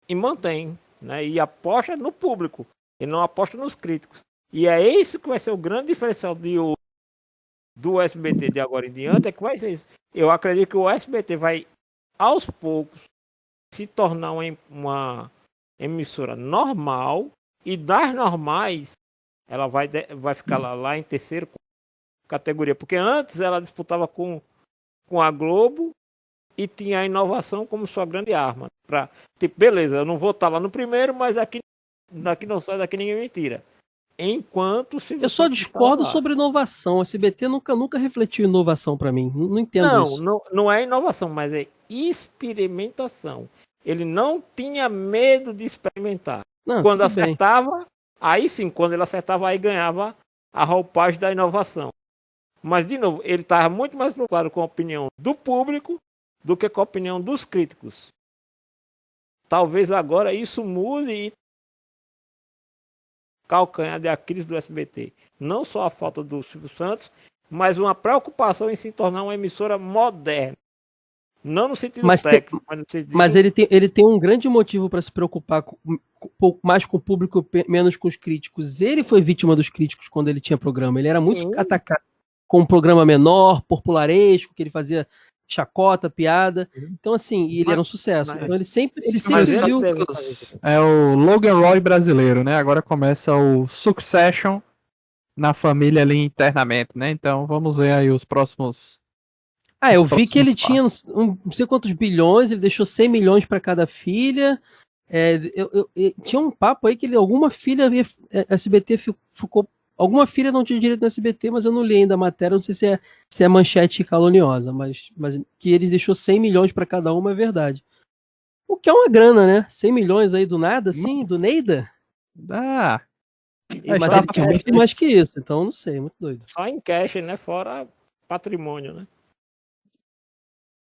e mantém, né? E aposta no público. Ele não aposta nos críticos. E é isso que vai ser o grande diferencial do SBT de agora em diante, é que vai ser isso. Eu acredito que o SBT vai, aos poucos, se tornar uma emissora normal, e das normais, ela vai ficar lá em terceira categoria. Porque antes ela disputava com a Globo, e tinha a inovação como sua grande arma. Tipo, beleza, eu não vou estar lá no primeiro, mas daqui não sai, daqui ninguém me tira. Enquanto eu só discordo sobre inovação. O SBT nunca refletiu inovação para mim. Não entendo isso. Não é inovação, mas é experimentação. Ele não tinha medo de experimentar. Quando acertava, aí sim, quando ele acertava, aí ganhava a roupagem da inovação. Mas, de novo, ele estava muito mais preocupado com a opinião do público do que com a opinião dos críticos. Talvez agora isso mude e calcanhar de Aquiles do SBT. Não só a falta do Silvio Santos, mas uma preocupação em se tornar uma emissora moderna. Não no sentido técnico, mas no sentido... Mas ele tem um grande motivo para se preocupar mais com o público, menos com os críticos. Ele foi vítima dos críticos quando ele tinha programa. Ele era muito atacado com um programa menor, popularesco, que ele fazia chacota, piada. Então, assim, ele era um sucesso. Então, ele sempre viu... É o Logan Roy brasileiro, né? Agora começa o Succession na família ali internamente, né? Então, vamos ver aí os próximos... eu vi que ele tinha não sei quantos bilhões, ele deixou 100 milhões para cada filha. Tinha um papo aí que alguma filha SBT ficou... Alguma filha não tinha direito no SBT, mas eu não li ainda a matéria, não sei se é manchete caluniosa, mas que ele deixou 100 milhões para cada uma é verdade. O que é uma grana, né? 100 milhões aí do nada, assim, do Neida? Mas só, ele tinha muito mais que isso, então não sei, muito doido. só em cash, né? Fora patrimônio, né?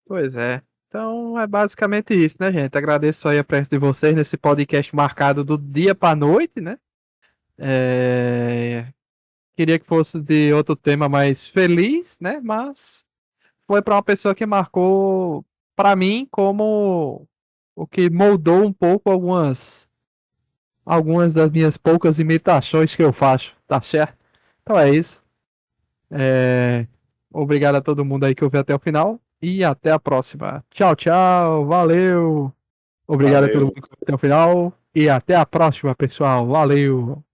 Pois é. Então é basicamente isso, né, gente? Agradeço aí a presença de vocês nesse podcast marcado do dia pra noite, né? Queria que fosse de outro tema mais feliz, né? Mas foi para uma pessoa que marcou para mim como o que moldou um pouco algumas das minhas poucas imitações que eu faço, tá certo? Então é isso. É, Obrigado a todo mundo aí que ouviu até o final e até a próxima. Tchau, tchau, valeu. Obrigado a todo Valeu. mundo que ouviu até o final e até a próxima, pessoal. Valeu.